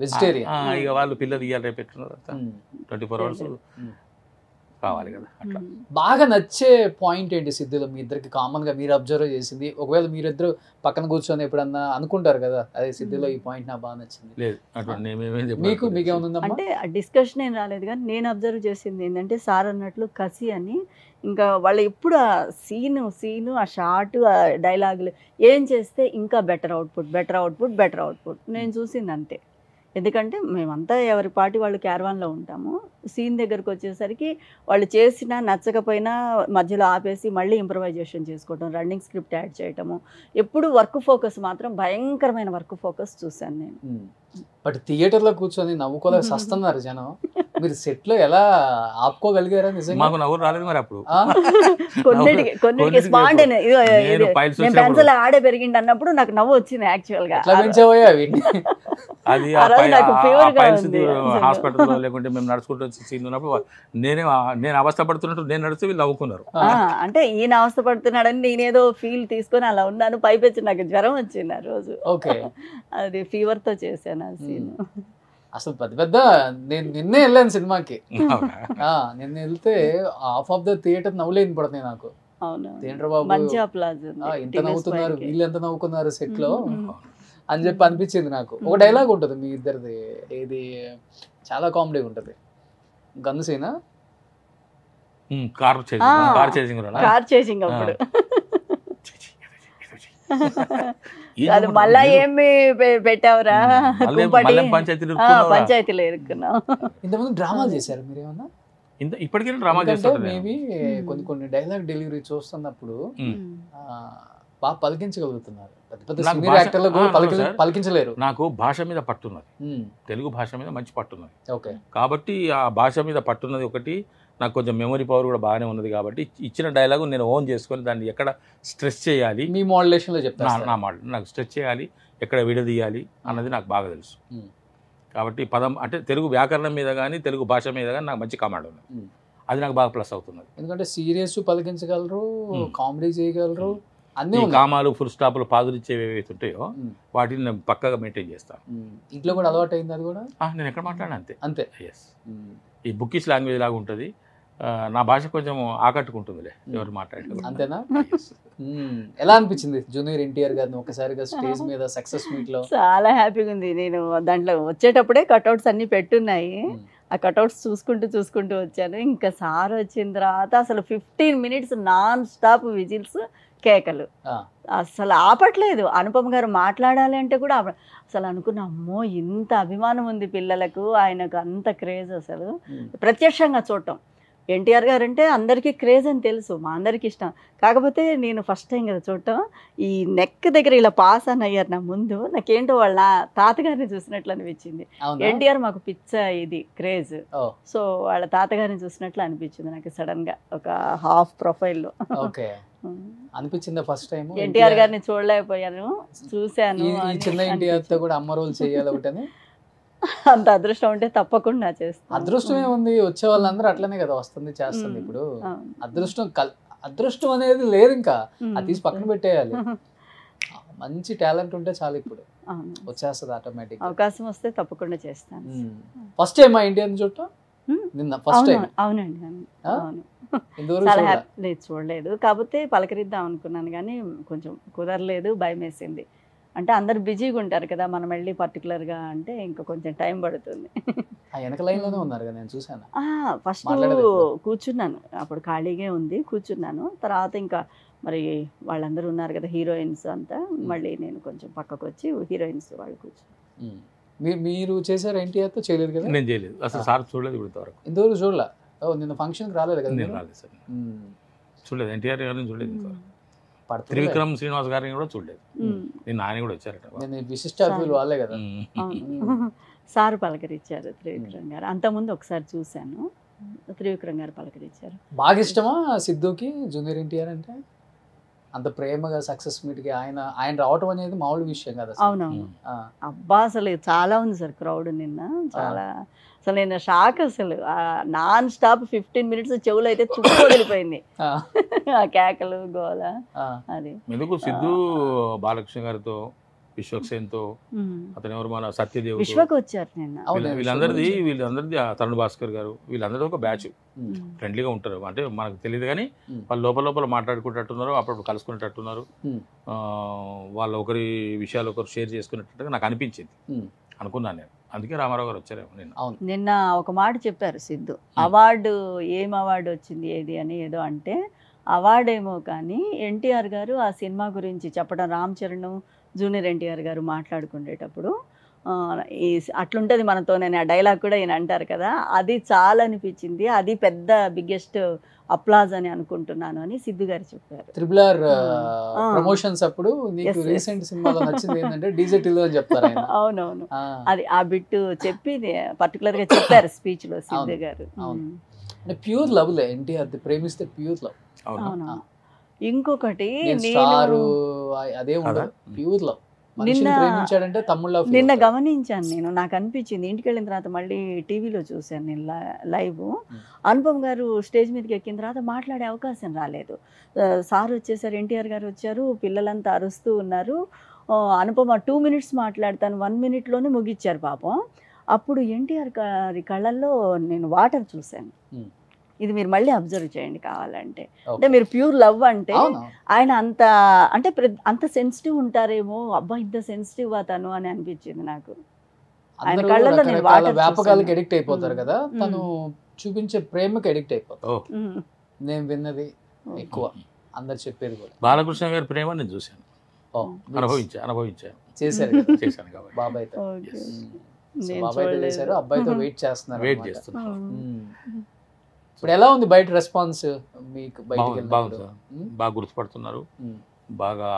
వెజిటేరియన్. ఇక వాళ్ళు పిల్లలు ఇవ్వాలి రేపు పెట్టున్నారు 24 hours కావాలి కదా. అట్లా బాగా నచ్చే పాయింట్ ఏంటి సిద్ధులో మీ ఇద్దరికి కామన్ గా మీరు అబ్జర్వ్ చేసింది? ఒకవేళ మీరిద్దరు పక్కన కూర్చొని ఎప్పుడన్నా అనుకుంటారు కదా, అదే సిద్ధులో ఈ పాయింట్ నాకు బాగా నచ్చింది. లేదు మీకేమన్నా అంటే డిస్కషన్ ఏం రాలేదు, కానీ నేను అబ్జర్వ్ చేసింది ఏంటంటే సార్ అన్నట్లు కసి అని. ఇంకా వాళ్ళు ఎప్పుడు ఆ సీను ఆ షార్ట్ ఆ డైలాగులు ఏం చేస్తే ఇంకా బెటర్ అవుట్పుట్ నేను చూసింది అంతే. ఎందుకంటే మేమంతా ఎవరి పాటి వాళ్ళు క్యారవాన్లో ఉంటాము. సీన్ దగ్గరకు వచ్చేసరికి వాళ్ళు చేసినా నచ్చకపోయినా మధ్యలో ఆపేసి మళ్ళీ ఇంప్రవైజేషన్ చేసుకోవటం, రన్నింగ్ స్క్రిప్ట్ యాడ్ చేయటము, ఎప్పుడు వర్క్ ఫోకస్ మాత్రం భయంకరమైన వర్క్ ఫోకస్ చూశాను నేను. బట్ థియేటర్లో కూర్చొని నవ్వుకోలేక సస్తున్నారు జనం, మీరు సెట్లో ఎలా ఆపుకోగలిగారా? నిజంగా మాకు నవ్వు రాలేదు మరి అప్పుడు. కొన్నిటికి పెన్సిల్ ఆడే పెరిగింది అన్నప్పుడు నాకు నవ్వు వచ్చింది యాక్చువల్గా. అది హాస్పిటల్లో లేకుంటే మేము నడుచుకుంటూ సీన్ ఉన్నప్పుడు నేను అవస్థ పడుతున్నట్టు నేను నడిస్తే వీళ్ళు నవ్వుకున్నారు. అంటే ఈయన అవస్థ పడుతున్నాడని నేనేదో ఫీల్ తీసుకొని అలా ఉన్నాను. పైపెచ్చి నాకు జ్వరం వచ్చింది ఆ రోజు. అది ఫీవర్ తో చేశాను ఆ సీన్. అసలు పెద్ద నేను నిన్నే వెళ్ళాను సినిమాకి. నిన్న వెళ్తే హాఫ్ ఆఫ్ ద థియేటర్ నవ్వులేని పడుతుంది నాకు. థియేటర్ బాబు ఎంత నవ్వుతున్నారు, వీళ్ళు ఎంత నవ్వుకున్నారు సెట్ లో అని చెప్పి అనిపించింది నాకు. ఒక డైలాగ్ ఉంటుంది మీ ఇద్దరిది, ఇది చాలా కామెడీ ఉంటుంది. గన్ను సీనా? కార్ చేసింగ్ అప్పుడు అది మళ్ళా ఏమి పెట్టావురా పంచాయతీలో ఇరుక్కున్నావు. ఇంతకుముందు డ్రామాలు చేశారు మీరు ఏమన్నా? ఇప్పటికైనా డ్రామా చేస్తారు మేబీ కొన్ని డైలాగ్ డెలివరీ చూస్తున్నప్పుడు బాగా పలికించగలుగుతున్నారు. పెద్ద సీనియర్ యాక్టర్లు పలికించలేరు. నాకు భాష మీద పట్టున్నది, తెలుగు భాష మీద మంచి పట్టున్నది. ఓకే, కాబట్టి ఆ భాష మీద పట్టున్నది ఒకటి. నాకు కొంచెం మెమరీ పవర్ కూడా బాగానే ఉన్నది. కాబట్టి ఇచ్చిన డైలాగు నేను ఓన్ చేసుకొని దాన్ని ఎక్కడ స్ట్రెస్ చేయాలి, మీ మోడ్యులేషన్లో చెప్తాను, నా మోడల్ నాకు స్ట్రెస్ చేయాలి, ఎక్కడ విడదీయాలి అన్నది నాకు బాగా తెలుసు. కాబట్టి పదం అంటే తెలుగు వ్యాకరణం మీద కానీ తెలుగు భాష మీద కానీ నాకు మంచి కమాండ్ ఉంది. అది నాకు బాగా ప్లస్ అవుతున్నది. ఎందుకంటే సీరియస్ పలికించగలరు, కామెడీ చేయగలరు, అన్ని కామాలు ఫుల్ స్టాప్లు పాదులు ఇచ్చేవి ఏవైతే ఉంటాయో వాటిని నేను పక్కగా మెయింటైన్ చేస్తాను. ఇంట్లో కూడా అలవాటు అయింది అది కూడా? నేను ఎక్కడ మాట్లాడినా అంతే. ఎస్. ఈ బుకిష్ లాంగ్వేజ్ లాగా ఉంటుంది, నా భాష కొంచెం ఆకట్టుకుంటుందిలే ఎవరు మాట్లాడే. అంతేనా? ఎలా అనిపించింది జూనియర్ ఎన్టీఆర్ గారిని ఒకసారిగా స్టేజ్ మీద సక్సెస్ మీట్ లో? చాలా హ్యాపీగా ఉంది. నేను దాంట్లో వచ్చేటప్పుడే కట్అవుట్స్ అన్ని పెట్టున్నాయి. ఆ కట్అవుట్స్ చూసుకుంటూ వచ్చాను. ఇంకా సార్ వచ్చిన తర్వాత అసలు 15 minutes నాన్ స్టాప్ విజిల్స్, కేకలు, అసలు ఆపట్లేదు. అనుపమ గారు మాట్లాడాలి అంటే కూడా అసలు అనుకున్నా, అమ్మో ఇంత అభిమానం ఉంది పిల్లలకు, ఆయనకు అంత క్రేజ్. అసలు ప్రత్యక్షంగా చూడటం, ఎన్టీఆర్ గారు అంటే అందరికీ క్రేజ్ అని తెలుసు, మా అందరికీ ఇష్టం. కాకపోతే నేను ఫస్ట్ టైం కదా చూడటం, ఈ నెక్ దగ్గర ఇలా పాస్ అని అయ్యారు నా ముందు. నాకేంటో వాళ్ళ తాతగారిని చూసినట్లు అనిపించింది. ఎన్టీఆర్ మాకు పిచ్చ ఇది క్రేజ్, సో వాళ్ళ తాతగారిని చూసినట్లు అనిపించింది నాకు సడన్ గా ఒక హాఫ్ ప్రొఫైల్లో. అనిపించిందా ఫస్ట్ టైం? ఎన్టీఆర్ గారిని చూడలేకపోయాను, చూశాను. చిన్న ఎన్టీఆర్ తో కూడా అమ్మ రోల్ చేయాలి ఒకటని అంత అదృష్టం ఉంటే తప్పకుండా చేస్తాను. అదృష్టం ఏముంది, వచ్చే వాళ్ళందరూ అట్లనే కదా వస్తుంది చేస్తుంది. ఇప్పుడు అదృష్టం అనేది లేదు, ఇంకా అది తీసి పక్కన పెట్టేయాలి. మంచి టాలెంట్ ఉంటే చాలు, ఇప్పుడు వచ్చేస్తుంది ఆటోమేటిక్. అవకాశం వస్తే తప్పకుండా చేస్తాను. ఫస్ట్ టైం ఇండియా చూడటం నిన్న ఫస్ట్ టైం? అవునండి, అవును. లేదు చూడలేదు, కాకపోతే పలకరిద్దాం అనుకున్నాను కానీ కొంచెం కుదరలేదు, భయం వేసింది. అంటే అందరు బిజీగా ఉంటారు కదా, మనం వెళ్ళి పర్టికులర్గా అంటే ఇంకా కొంచెం టైం పడుతుంది. ఫస్ట్ కూర్చున్నాను, అప్పుడు ఖాళీగా ఉంది, కూర్చున్నాను. తర్వాత ఇంకా మరి వాళ్ళందరూ ఉన్నారు కదా హీరోయిన్స్ అంతా, మళ్ళీ నేను కొంచెం పక్కకు వచ్చి హీరోయిన్స్ వాళ్ళు కూర్చున్నాను. మీరు చేశారు ఎన్టీఆర్తో? చేయలేదు కదా? నేను చేయలేదు అసలు, సార్ చూడలేదు ఇంతవరకు. ఇంతవరకు చూడలే? నిన్న ఫంక్షన్కి రాలేదు కదా? నేను రాలేదు సార్, చూడలేదు. ఎన్టీఆర్ గారిని చూడలేదు ఇంతవరకు. త్రివిక్రమ్ శ్రీనివాస్ గారిని కూడా చూడలేదు. నేను ఆయన కూడా వచ్చారట. విశిష్ట అతిథులు వాళ్ళే కదా. సార్ పలకరించారు త్రివిక్రమ్ గారు. అంతకుముందు ఒకసారి చూశాను, త్రివిక్రమ్ గారు పలకరించారు. బాగా ఇష్టమా సిద్ధుకి జూనియర్ ఎన్టీఆర్ అంటే? అంత ప్రేమగా సక్సెస్ మీట్కి ఆయన రావటం అనేది మామూలు విషయం కదా. అవునవును. అబ్బా అసలు చాలా ఉంది సార్ క్రౌడ్ నిన్న, చాలా. అసలు నేను షాక్, అసలు నాన్ స్టాప్ 15 minutes చెవులు అయితే చుట్టూ వదిలిపోయింది ఆ కేకలు, గోల. అది ఎందుకు సిద్ధు బాలకృష్ణ గారితో, విశ్వక్సేన్తో, అతను ఎవరు మన సత్యదేవ్, విశ్వకు వచ్చారు నిన్న. వీళ్ళందరిది తరుణ్ భాస్కర్ గారు, వీళ్ళందరిది ఒక బ్యాచ్. ఫ్రెండ్లీగా ఉంటారు, అంటే మనకు తెలియదు కానీ వాళ్ళు లోపల మాట్లాడుకునేటట్టున్నారు, అప్పుడు కలుసుకునేటట్టున్నారు. వాళ్ళు ఒకరి విషయాలు ఒకరు షేర్ చేసుకునేటట్టుగా నాకు అనిపించింది, అనుకున్నాను నేను. అందుకే రామారావు గారు వచ్చారేమో నిన్న ఒక మాట చెప్పారు సిద్ధు. అవార్డు, ఏం అవార్డు వచ్చింది ఏది అని ఏదో అంటే, అవార్డేమో కానీ ఎన్టీఆర్ గారు ఆ సినిమా గురించి చెప్పడం, రామ్ చరణ్ జూనియర్ ఎన్టీఆర్ గారు మాట్లాడుకునేటప్పుడు అట్లుంటుంది మనతో, నేను ఆ డైలాగ్ కూడా ఈయన అంటారు కదా, అది చాలా అనిపించింది, అది పెద్ద బిగ్గెస్ట్ అప్లాజ్ అని అనుకుంటున్నాను అని సిద్ధు గారు చెప్పారు. RRR ప్రమోషన్స్ అప్పుడు నీకు రీసెంట్ సినిమాలో నచ్చింది ఏంటంటే డీజే టిల్లు అని చెప్తారు ఆయన. అవునవును, అది ఆ బిట్ చెప్పి పర్టికులర్ గా చెప్పారు స్పీచ్ లో సిద్ధు గారు. ప్యూర్ లవ్ లే ఎన్టీఆర్, ప్రేమిస్తే ప్యూర్ లవ్. అవును. ఇంకొకటి అదే ఉండదు, ప్యూర్ లవ్. నిన్న గమనించాను నేను, నాకు అనిపించింది. ఇంటికి వెళ్ళిన తర్వాత మళ్ళీ టీవీలో చూశాను నేను లైవ్. అనుపమ్ గారు స్టేజ్ మీదకి ఎక్కిన తర్వాత మాట్లాడే అవకాశం రాలేదు. సార్ వచ్చేసారు, ఎన్టీఆర్ గారు వచ్చారు, పిల్లలంతా అరుస్తూ ఉన్నారు. అనుపమ 2 minutes మాట్లాడతాను, 1 minute ముగిచ్చారు పాపం. అప్పుడు ఎన్టీఆర్ గారి కళ్ళల్లో నేను వాటర్ చూశాను. ఇది మీరు మళ్ళీ అబ్జర్వ్ చేయండి కావాలంటే. అంటే మీరు ప్యూర్ లవ్ అంటే ఆయన అంత సెన్సిటివ్ ఉంటారేమో, అబ్బా ఇంత సెన్సిటివ్ తను అని అనిపించింది నాకు. ఆయన కళ్ళలో నేను వ్యాపకాలకు ఎడిక్ట్ అయిపోతారు కదా, తను చూపించే ప్రేమకి ఎడిక్ట్ అయిపోతారు. నేను విన్నది ఎక్కువ, అందరు చెప్పేది కూడా. బాలకృష్ణ గారి ప్రేమ నేను చూశాను, అనుభవించాను. చేశాను కాబట్టి బాబాయ్తో చేశారు, అబ్బాయితో వెయిట్ చేస్తున్నారు. ఇప్పుడు ఎలా ఉంది బయట రెస్పాన్స్ మీకు? బాగుంది సార్, బాగా గుర్తుపడుతున్నారు, బాగా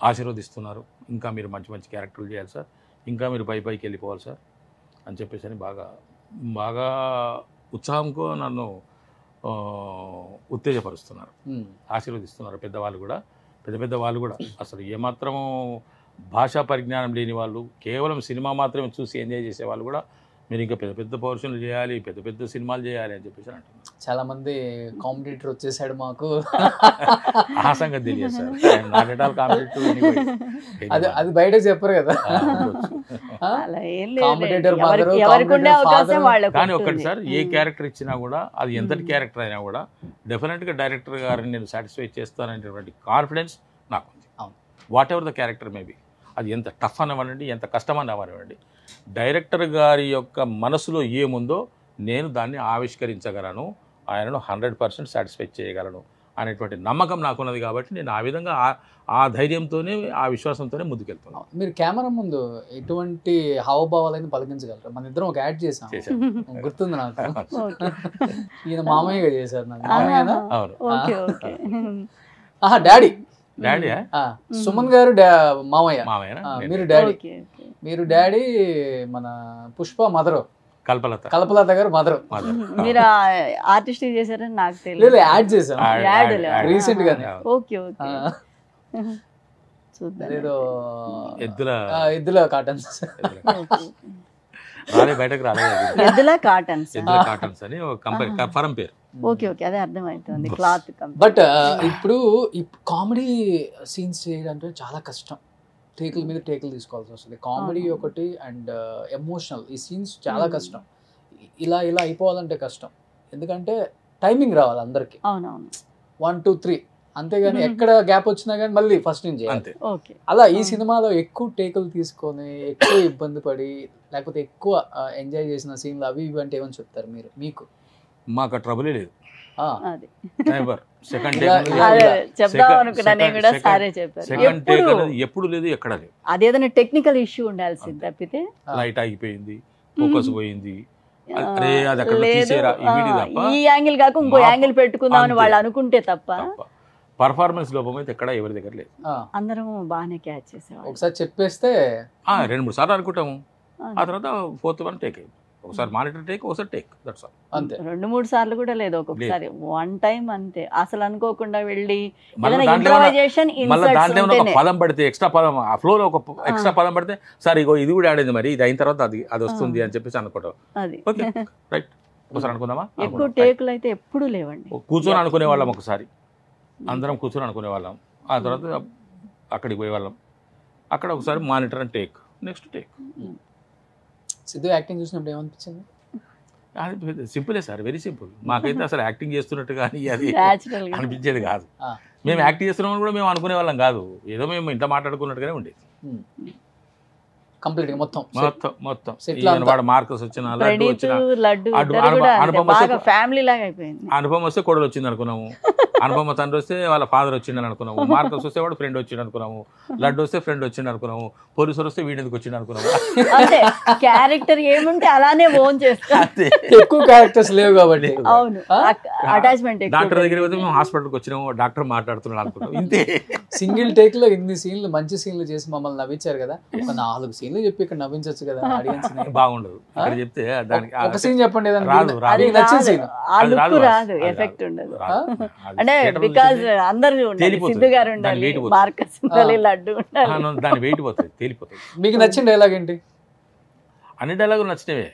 ఆశీర్వదిస్తున్నారు. ఇంకా మీరు మంచి మంచి క్యారెక్టర్లు చేయాలి సార్, ఇంకా మీరు పైకి వెళ్ళిపోవాలి సార్ అని చెప్పేసి అని బాగా ఉత్సాహంతో నన్ను ఉత్తేజపరుస్తున్నారు, ఆశీర్వదిస్తున్నారు. పెద్ద వాళ్ళు కూడా అసలు ఏమాత్రము భాషా పరిజ్ఞానం లేని వాళ్ళు, కేవలం సినిమా మాత్రమే చూసి ఎంజాయ్ చేసే వాళ్ళు కూడా మీరు ఇంకా పెద్ద పెద్ద పోర్షన్లు చేయాలి, పెద్ద పెద్ద సినిమాలు చేయాలి అని చెప్పేసి అంటున్నారు. చాలా మంది కాంపిటీటర్ వచ్చేసాడు మాకు. ఆ సంగతి తెలియదు sir, not at all competitive. అది బయట చెప్పరు కదా. అలా ఏం లేదు, కాంపిటీటర్ ఎవరికి ఉండే అవకాశం వాళ్ళకు కానీ ఒక్కటి ఉంటుంది. సార్, ఏ క్యారెక్టర్ ఇచ్చినా కూడా అది ఎంతటి క్యారెక్టర్ అయినా కూడా డెఫినెట్గా డైరెక్టర్ గారిని నేను సాటిస్ఫై చేస్తాననేటువంటి కాన్ఫిడెన్స్ నాకు ఉంది. What ever the character maybe, అది ఎంత టఫ్ అనివ్వండి, ఎంత కష్టం అనివ్వండి, డైరెక్టర్ గారి యొక్క మనసులో ఏముందో నేను దాన్ని ఆవిష్కరించగలను, ఆయనను 100% సాటిస్ఫై చేయగలను అనేటువంటి నమ్మకం నాకున్నది. కాబట్టి నేను ఆ విధంగా ఆ ధైర్యంతోనే, ఆ విశ్వాసంతోనే ముందుకెళ్తున్నాను. మీరు కెమెరా ముందు ఎటువంటి హావభావాలను పలికించగలరు? మన ఇద్దరం ఒక యాడ్ చేసాం, గుర్తుంది నాకు. ఈయన మామయ్యగా చేశారు నాకు. మామయ్యనా? అవును. Okay okay. Daddy. Daddy Suman గారు మామయ్య, మామయ్య, మీరు డాడీ. మీరు డాడీ, మన పుష్ప మదరు, కల్పలత గారు మదరు. మీరు ఆర్టిస్ట్ చేశారని నాకు లేదు, తెలియదు. యాడ్ చేసాం రీసెంట్ గానే. Okay okay. చూద్దాం. ఏదో ఎద్దుల కాటన్స్ బయటకు రాలేదు. ఎద్దుల కాటన్స్ అని ఒక కంపెనీ ఫరం పేరు. ఓకే ఓకే, అదే అర్థమవుతుంది. Cloth company. బట్ ఇప్పుడు ఈ కామెడీ సీన్స్ చేయడానికి చాలా కష్టం. టేకుల మీద టేకులు తీసుకోవాల్సి వస్తుంది. కామెడీ ఒకటి అండ్ ఎమోషనల్, ఈ సీన్స్ చాలా కష్టం. ఇలా అయిపోవాలంటే కష్టం, ఎందుకంటే టైమింగ్ రావాలి అందరికి. అవునవును. 1 2 3 అంతేగాని ఎక్కడ గ్యాప్ వచ్చినా కానీ మళ్ళీ ఫస్ట్ నుంచి అంతే. అలా ఈ సినిమాలో ఎక్కువ టేకులు తీసుకొని ఎక్కువ ఇబ్బంది పడి లేకపోతే ఎక్కువ ఎంజాయ్ చేసిన సీన్లు అవి ఇవి అంటే ఏమని చెప్తారు మీరు? మీకు మాకు ట్రబులే లేదు. ఎప్పుడు లేదు, ఎక్కడ లేదు. అదేదైనా టెక్నికల్ ఇష్యూ ఉండాల్సింది తప్పితే లైట్ ఆగిపోయింది, ఫోకస్ పోయింది, ఈ యాంగిల్ కాక ఇంకో యాంగిల్ పెట్టుకుందామని వాళ్ళు అనుకుంటే తప్ప పర్ఫార్మెన్స్ లోపం అయితే ఎక్కడ ఎవరి దగ్గర లేదు. అందరం బాగానే క్యాచ్ చేసేవాళ్ళం. ఒకసారి చెప్పేస్తే 2-3 సార్లు అనుకుంటాము, ఆ తర్వాత 4th one టేక్. ఒకసారి మానిటర్ టేక్, ఒకసారి టేక్, దట్స్ ఆల్. అంతే. 2-3 సార్లు కూడా లేదు, ఒక్కొక్కసారి 1 టైం అంతే. అసలు అనుకోకుండా వెళ్ళి మళ్ళీ దాంట్లో ఒక పదం పడితే, ఎక్స్ట్రా పదం ఆ ఫ్లోలో ఒక ఎక్స్ట్రా పదం పడితే, సరే ఇగో ఇది కూడా ఆడేది, మరి ఇది అయిన తర్వాత అది వస్తుంది అని చెప్పేసి అనుకోవటం. ఓకే రైట్, ఒకసారి అనుకుందామా. ఎక్కువ టేకులు అయితే ఎప్పుడు లేవండి. కూర్చొని అనుకునే వాళ్ళం, ఒకసారి అందరం కూర్చొని అనుకునే వాళ్ళం. ఆ తర్వాత అక్కడికి పోయే వాళ్ళం, అక్కడ ఒకసారి monitor and take, next take. Siddhu acting చూసినప్పుడు ఏమనిపించింది? అది సింపులే సార్, వెరీ సింపుల్. మాకైతే అసలు యాక్టింగ్ చేస్తున్నట్టు కానీ అది అనిపించేది కాదు. మేము యాక్టింగ్ చేస్తున్నామని కూడా మేము అనుకునే వాళ్ళం కాదు, ఏదో మేము ఇంట్లో మాట్లాడుకున్నట్టుగానే ఉండేది. కంప్లీట్ మొత్తం వాడు మార్కస్ వచ్చిన అనుభవం వస్తే కొడలు వచ్చింది అనుకున్నాము, అనుపమ తండ్రి వస్తే వాళ్ళ ఫాదర్ వచ్చిండని అనుకున్నాము, మార్కస్ వస్తే వాడు ఫ్రెండ్ వచ్చిండు అనుకున్నాము, లడ్డు వస్తే ఫ్రెండ్ వచ్చిండు అనుకున్నాము, పోలీసులు వస్తే వీడెందుకు వచ్చిండు అనుకున్నాము. క్యారెక్టర్ ఏముంటే అలానే ఓన్ చేస్తాం, ఎక్కువ క్యారెక్టర్స్ లేవు కాబట్టి. అవును, అటాచ్మెంట్. డాక్టర్ దగ్గర పోతే మేము హాస్పిటల్కి వచ్చినాము, డాక్టర్ మాట్లాడుతున్నాడు అనుకున్నాం, ఇంతే. సింగిల్ టేక్ లో ఇన్ని సీన్లు, మంచి సీన్లు చేసి మమ్మల్ని నవ్వించారు కదా. ఒక 4 సీన్లు చెప్పి ఇక్కడ నవ్వించచ్చు కదా ఆడియన్స్. బాగుండదు ఇక్కడ చెప్తే, దానికి ఒక సీన్ చెప్పండి, నచ్చిన సీన్. రాదు, ఎఫెక్ట్ ఉండదు. అంటే బికాజ్ అందరూ ఉండాలి, సిద్ధు గారు ఉండాలి, మార్కస్ ఉండాలి, లడ్డు ఉండాలి, దాని వెయిట్ పోతుంది, తేలిపోతుంది. మీకు నచ్చిన డైలాగ్ ఏంటి? అన్ని డైలాగులు నచ్చినవే,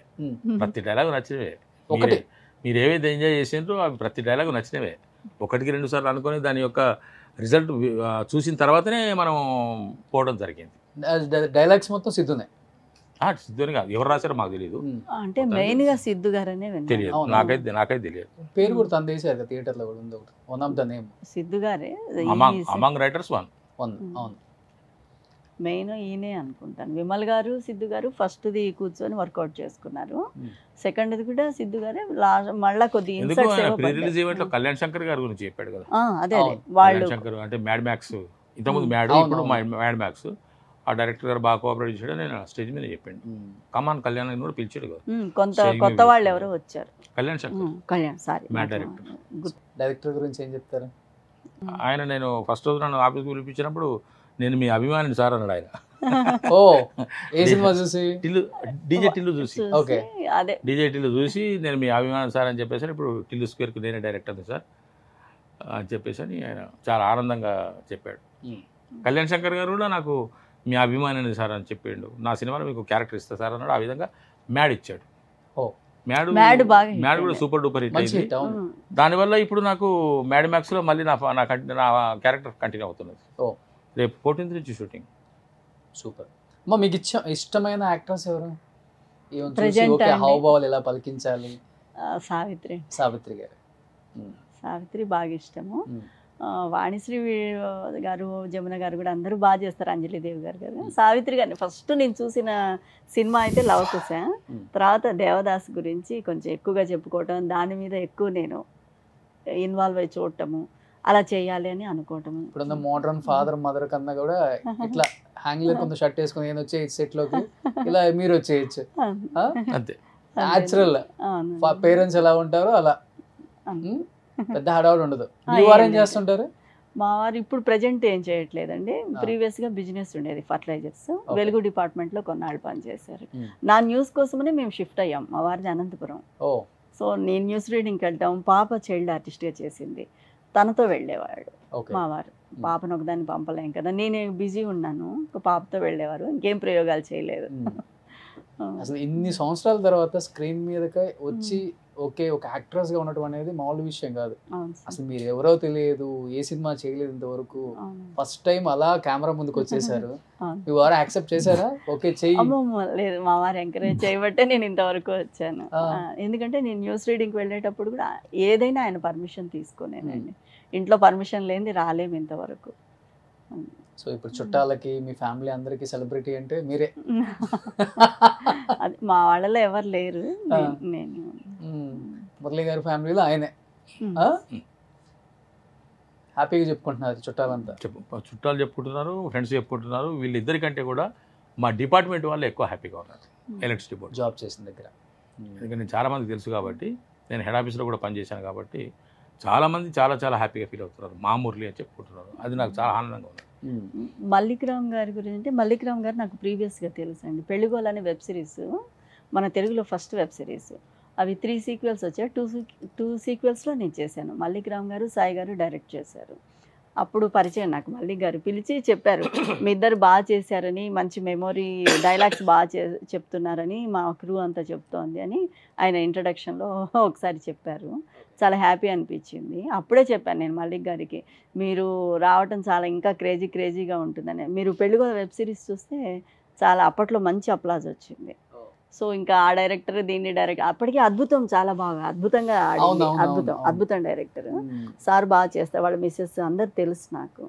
ప్రతి డైలాగు నచ్చినవే. మీరు ఏవైతే ఎంజాయ్ చేసిండ్రో అవి ప్రతి డైలాగు నచ్చినవే. 1-2 సార్లు అనుకుని దాని యొక్క రిజల్ట్ చూసిన తర్వాతనే మనం పోవడం జరిగింది. డైలాగ్స్ మొత్తం సిద్ధునే? సిద్ధుని కాదు, ఎవరు రాశారో మాకు తెలియదు. అంటే మెయిన్ గా సిద్ధు గారనే తెలియదు, నాకైతే తెలియదు. పేరు కూడా తను తీశారు థియేటర్ లో కూడా ఉంది ఒకటి, one of the name Siddhu గారే. Among writers one. అవును, మెయిన్ ఈయనే అనుకుంటాను. విమల్ గారు, సిద్ధు గారు ఫస్ట్ది కూర్చొని వర్కౌట్ చేసుకున్నారు, సెకండ్ది కూడా సిద్ధు గారే. మళ్ళా కొద్ది కళ్యాణ్ శంకర్ గారి గురించి చెప్పాడు కదా. అదే వాళ్ళు శంకర్ అంటే మ్యాడ్ మ్యాక్స్, ఇంతకుముందు మ్యాడ్, ఇప్పుడు మ్యాడ్ మ్యాక్స్. ఆ డైరెక్టర్ గారు బాగా కోఆపరేట్ చేశాడు, నేను స్టేజ్ మీద చెప్పాను. కమాన్ కళ్యాణ్ కూడా పిలిచాడు కదా. కొత్త వాళ్ళు ఎవరో వచ్చారు, కళ్యాణ్ శంకర్, మ్యాడ్ డైరెక్టర్ గురించి ఏం చెప్తారు ఆయన? నేను ఫస్ట్ రోజు నన్ను ఆఫీస్కి పిలిపించినప్పుడు, నేను మీ అభిమానిని సార్ అన్నాడు ఆయన. ఓ, ఏ సినిమా చూసి? డీజే టిల్లు చూసి. ఓకే, అదే డీజే టిల్లు చూసి నేను మీ అభిమాని సార్ అని చెప్పేసి, ఇప్పుడు టిల్లు స్క్వేర్కి నేనే డైరెక్టర్ని సార్ అని చెప్పేసి అని ఆయన చాలా ఆనందంగా చెప్పాడు. కళ్యాణ్ శంకర్ గారు కూడా నాకు మీ అభిమాని సార్ అని చెప్పిండు, నా సినిమాలో మీకు క్యారెక్టర్ ఇస్తా సార్ అన్నాడు. ఆ విధంగా మ్యాడ్ ఇచ్చాడు. మ్యాడ్ కూడా సూపర్ డూపర్ హిట్ అయింది. దానివల్ల ఇప్పుడు నాకు మ్యాడ్ మ్యాక్స్లో మళ్ళీ నా క్యారెక్టర్ కంటిన్యూ అవుతున్నది. రేపు 14th నుంచి షూటింగ్. సూపర్. అమ్మా మీకు ఇష్టమైన యాక్టర్స్ ఎవరు? హావభావాలు ఎలా పలికించాలి? సావిత్రి గారు. సావిత్రి బాగా ఇష్టము. వాణిశ్రీ గారు, జమున గారు కూడా అందరూ బాగా చేస్తారు. అంజలిదేవి గారు కదా. సావిత్రి గారిని ఫస్ట్ నేను చూసిన సినిమా అయితే లవకుశ. తర్వాత దేవదాస్ గురించి కొంచెం ఎక్కువగా చెప్పుకోవటం, దాని మీద ఎక్కువ నేను ఇన్వాల్వ్ అయ్యి చూడటము, అలా చేయాలి అని అనుకోవటము. ఇప్పుడు మోడర్న్ ఫాదర్ మదర్ కన్నా కూడా ఇట్లా హ్యాంగ్లర్ కొంత షర్ట్ వేసుకుని నేను వచ్చేయచ్చు సెట్లోకి, ఇలా మీరు వచ్చేయచ్చు. అంతే, న్యాచురల్. పేరెంట్స్ ఎలా ఉంటారో అలా పెద్ద హడావుడు ఉండదు. మీ వారు ఏం చేస్తుంటారు? మా వారు ఇప్పుడు ప్రజెంట్ ఏం చేయట్లేదండి. ప్రీవియస్గా బిజినెస్ ఉండేది, ఫర్టిలైజర్స్. వెలుగు డిపార్ట్మెంట్లో కొన్నాళ్ళు పనిచేశారు. నా న్యూస్ కోసమనే మేము షిఫ్ట్ అయ్యాం. మా వారిది అనంతపురం. సో నేను న్యూస్ రీడింగ్కి వెళ్తాం. పాప చైల్డ్ ఆర్టిస్ట్గా చేసింది, తనతో వెళ్ళేవాడు మా వారు. పాపను ఒకదాన్ని పంపలేం కదా, నేను బిజీ ఉన్నాను, ఒక పాపతో వెళ్ళేవారు. ఇంకేం ప్రయోగాలు చేయలేదు. అసలు ఇన్ని సంవత్సరాల తర్వాత స్క్రీన్ మీదకి వచ్చి ఓకే ఒక యాక్ట్రెస్ గా ఉండటం అనేది మామూలు విషయం కాదు. అసలు మీరు ఎవరో తెలియదు, ఏ సినిమా చేయలేదు ఇంతవరకు, ఫస్ట్ టైం అలా కెమెరా ముందుకు వచ్చేసారు. మీ వారు యాక్సెప్ట్ చేశారా? ఓకే చెయ్యి. లేదు, మా వారు ఎంకరేజ్ చేయబట్టే నేను ఇంతవరకు వచ్చాను. ఎందుకంటే నేను న్యూస్ రీడింగ్కి వెళ్ళేటప్పుడు కూడా ఏదైనా ఆయన పర్మిషన్ తీసుకునేనండి. ఇంట్లో పర్మిషన్ లేనిది రాలేము ఇంతవరకు. సో ఇప్పుడు చుట్టాలకి, మీ ఫ్యామిలీ అందరికి సెలబ్రిటీ అంటే మీరే. అది మా వాళ్ళలో ఎవరు లేరు. నేను మురళి గారి ఫ్యామిలీలో ఆయనే హ్యాపీగా చెప్పుకుంటున్నారు చుట్టాలంతా. చుట్టాలు చెప్పుకుంటున్నారు, ఫ్రెండ్స్ చెప్పుకుంటున్నారు. వీళ్ళిద్దరికంటే కూడా మా డిపార్ట్మెంట్ వాళ్ళు ఎక్కువ హ్యాపీగా ఉన్నారు. ఎలక్ట్రిసిటీ బోర్డ్ జాబ్ చేసిన దగ్గర. ఎందుకంటే నేను చాలామందికి తెలుసు కాబట్టి, నేను హెడ్ ఆఫీస్లో కూడా పనిచేశాను కాబట్టి చాలామంది చాలా హ్యాపీగా ఫీల్ అవుతున్నారు. మా మురళి అని చెప్పుకుంటున్నారు. అది నాకు చాలా ఆనందంగా ఉంది. మల్లిక్రామ్ గారి గురించి అంటే, మల్లిక్రామ్ గారు నాకు ప్రీవియస్గా తెలుసు అండి. పెళ్ళిగోల్ అనే వెబ్ సిరీస్ మన తెలుగులో ఫస్ట్ వెబ్ సిరీస్. అవి 3 సీక్వెల్స్ వచ్చాయి. 2 సీక్వెల్స్లో నేను చేశాను. మల్లిక్రామ్ గారు, సాయి గారు డైరెక్ట్ చేశారు. అప్పుడు పరిచయం నాకు. మల్లిక్ గారు పిలిచి చెప్పారు, మీ ఇద్దరు బాగా చేశారని, మంచి మెమొరీ డైలాగ్స్ బాగా చెప్తున్నారని మా క్రూ అంతా చెప్తోంది అని ఆయన ఇంట్రడక్షన్లో ఒకసారి చెప్పారు. చాలా హ్యాపీ అనిపించింది. అప్పుడే చెప్పాను నేను మల్లిక్ గారికి, మీరు రావటం చాలా ఇంకా క్రేజీగా ఉంటుందని. మీరు పెళ్ళిగోల వెబ్ సిరీస్ చూస్తే చాలా అప్పట్లో మంచి అప్లాజ్ వచ్చింది. సో ఇంకా ఆ డైరెక్టర్ దీన్ని డైరెక్ట్ అప్పటికే అద్భుతం, చాలా బాగా అద్భుతంగా ఆడింది. అద్భుతం డైరెక్టర్. సార్ బాగా చేస్తారు, వాళ్ళ మిస్సెస్ అందరు తెలుసు నాకు.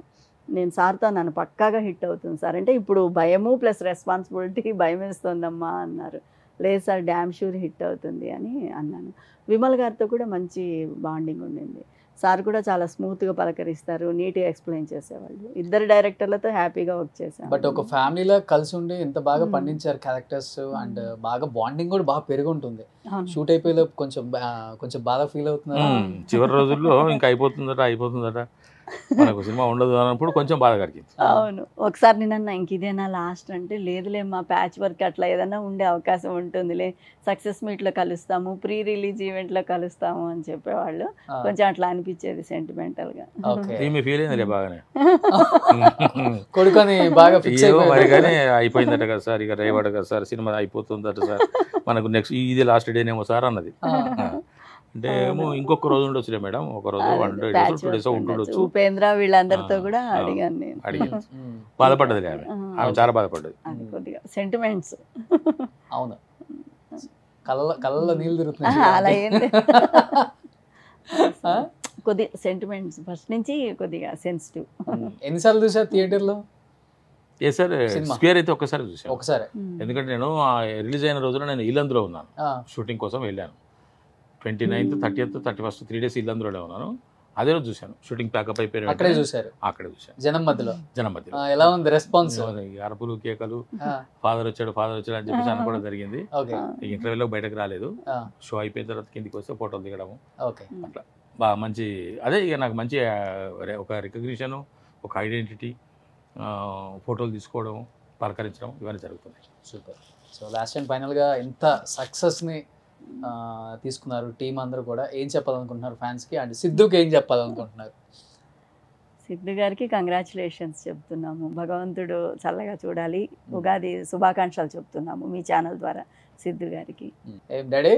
నేను సార్తో నన్ను పక్కాగా హిట్ అవుతుంది సార్ అంటే, ఇప్పుడు భయము ప్లస్ రెస్పాన్సిబిలిటీ, భయం వేస్తుందమ్మా అన్నారు. లేదు సార్ డ్యామ్ షూర్ హిట్ అవుతుంది అని అన్నాను. విమల్ గారితో కూడా మంచి బాండింగ్ ఉండింది. సార్ కూడా చాలా స్మూత్గా పలకరిస్తారు, నీట్గా ఎక్స్ప్లెయిన్ చేసేవాళ్ళు. ఇద్దరు డైరెక్టర్లతో హ్యాపీగా వర్క్ చేశాను. బట్ ఒక ఫ్యామిలీలో కలిసి ఉండి ఇంత బాగా పండించారు క్యారెక్టర్స్, అండ్ బాగా బాండింగ్ కూడా బాగా పెరిగి ఉంటుంది. షూట్ అయిపోయేలో కొంచెం బాగా ఫీల్ అవుతున్నారు. చివరి రోజుల్లో ఇంకా అయిపోతుందట మనకు సినిమా ఉండదు అన్నప్పుడు కొంచెం బాధ కలిగింది. అవును, ఒకసారి నేనన్నా ఇంక ఇదేనా లాస్ట్ అంటే, లేదులే మా ప్యాచ్ వర్క్ అట్లా ఏదైనా ఉండే అవకాశం ఉంటుందిలే, సక్సెస్ మీట్లో కలుస్తాము, ప్రీ రిలీజ్ ఈవెంట్లో కలుస్తాము అని చెప్పేవాళ్ళు. కొంచెం అట్లా అనిపించేది సెంటిమెంటల్గా. ఫీల్ అయింది బాగానే, కొడుకొని బాగా ఫిక్స్ మరి కానీ అయిపోయిందట కదా సార్, ఇక రేవాడ కదా సార్, సినిమా అయిపోతుందట సార్, మనకు నెక్స్ట్ ఇది లాస్ట్ డేనేమో సార్ అన్నది. అంటే ఏమో ఇంకొక రోజు ఉండొచ్చులే మేడం, ఒక రోజు 1 day 2 days ఉంటుండొచ్చు. ఉపేంద్ర వీళ్ళందరితో కూడా అడిగాను నేను. బాధపడ్డది ఆమె చాలా బాధపడ్డది. కొద్దిగా సెంటిమెంట్స్. అవును, కళ్ళలో నీళ్ళు తిరుగుతున్నాయి. అలా ఏంది, కొద్దిగా సెంటిమెంట్స్ ఫస్ట్ నుంచి కొద్దిగా సెన్సిటివ్. ఎన్నిసార్లు చూసారు థియేటర్లో? ఏ సార్ స్క్వేర్ అయితే ఒక్కసారి చూసాను. ఒకసారి, ఎందుకంటే నేను రిలీజ్ అయిన రోజున నేను ఇల్లందులో ఉన్నాను, షూటింగ్ కోసం వెళ్ళాను. 29th, 30th, 31st 3 days ఇల్లందులోనే ఉన్నాను. అదే రోజు చూశాను. షూటింగ్ ప్యాకప్ అయిపోయాను, అక్కడే చూశాను. జనం మధ్యలో ఎలా ఉంది రెస్పాన్స్? అరుపులు, కేకలు, ఫాదర్ వచ్చాడు అని చెప్పేసి అనుకోవడం జరిగింది. ఇంటర్వ్యూలో బయటకు రాలేదు. షో అయిపోయిన తర్వాత కిందికి వస్తే ఫోటోలు దిగడము, అట్లా బాగా మంచి. అదే ఇక నాకు మంచి ఒక రికగ్నిషన్, ఒక ఐడెంటిటీ, ఫోటోలు తీసుకోవడం, పలకరించడం ఇవన్నీ జరుగుతున్నాయి. సూపర్. సో లాస్ట్ అండ్ ఫైనల్గా ఎంత సక్సెస్ని తీసుకున్నారు టీం అందరూ కూడా, ఏం చెప్పాలనుకుంటున్నారు ఫ్యాన్స్కి, అండ్ సిద్ధుకి ఏం చెప్పాలనుకుంటున్నారు? సిద్ధు గారికి కంగ్రాచులేషన్స్ చెప్తున్నాము. భగవంతుడు చల్లగా చూడాలి. ఉగాది శుభాకాంక్షలు చెప్తున్నాము మీ ఛానల్ ద్వారా సిద్ధు గారికి. ఏం డాడీ?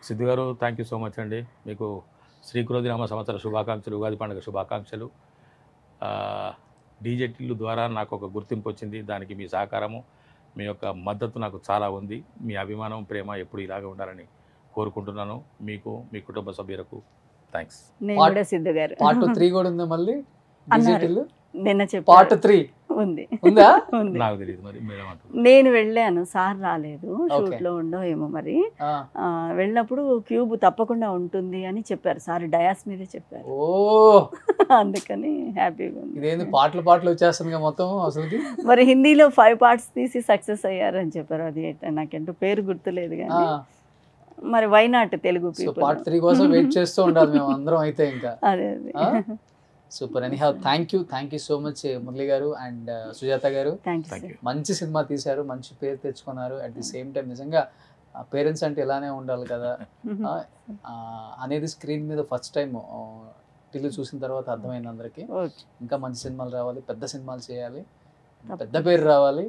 సిద్ధు గారు థ్యాంక్ యూ సో మచ్ అండి. మీకు శ్రీకృతి నామ సంవత్సర శుభాకాంక్షలు, ఉగాది పండుగ శుభాకాంక్షలు. డీజేటీలు ద్వారా నాకు ఒక గుర్తింపు వచ్చింది. దానికి మీ సహకారము, మీ యొక్క మద్దతు నాకు చాలా ఉంది. మీ అభిమానం, ప్రేమ ఎప్పుడు ఇలాగే ఉండాలని కోరుకుంటున్నాను. మీకు, మీ కుటుంబ సభ్యులకు థ్యాంక్స్. నేను కూడా సిద్ధు గారు పార్ట్ 3 కూడా ఉందా మళ్ళీ? అన్నారు. నిన్న పార్ట్ చెప్పారు 3 ఉంది. ఉందా? ఉంది. నాకు తెలియదు మరి మేడం అంటున్నారు. నేను వెళ్ళాను, సార్ రాలేదు, షూట్ లో ఉండో ఏమో మరి. వెళ్ళినప్పుడు క్యూబ్ తప్పకుండా ఉంటుంది అని చెప్పారు సార్, డయాస్ మీదే చెప్పారు. ఓ అందుకని హ్యాపీగా ఉంది. ఇదేంది పాటలు వచ్చేస్తుంది మొత్తం అసలు. మరి హిందీలో 5 parts తీసి సక్సెస్ అయ్యారని చెప్పారు. అది నాకేంటో పేరు గుర్తులేదు కానీ మరి why not Telugu people. Part 3 కోసం వెయిట్ చేస్తూ ఉండాలి మేము అందరం అయితే ఇంకా. అదే అదే. Super. Any have thank you so much Murali గారు అండ్ సుజాత గారు. Thank you. మంచి సినిమా తీశారు, మంచి పేరు తెచ్చుకున్నారు. అట్ ది సేమ్ టైం నిజంగా పేరెంట్స్ అంటే ఇలానే ఉండాలి కదా అనేది స్క్రీన్ మీద ఫస్ట్ టైం టీవీ చూసిన తర్వాత అర్థమైంది అందరికీ. ఇంకా మంచి సినిమాలు రావాలి, పెద్ద సినిమాలు చేయాలి, పెద్ద పేరు రావాలి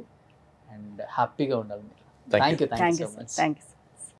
అండ్ హ్యాపీగా ఉండాలి మీరు. Thank you so much. Thank you.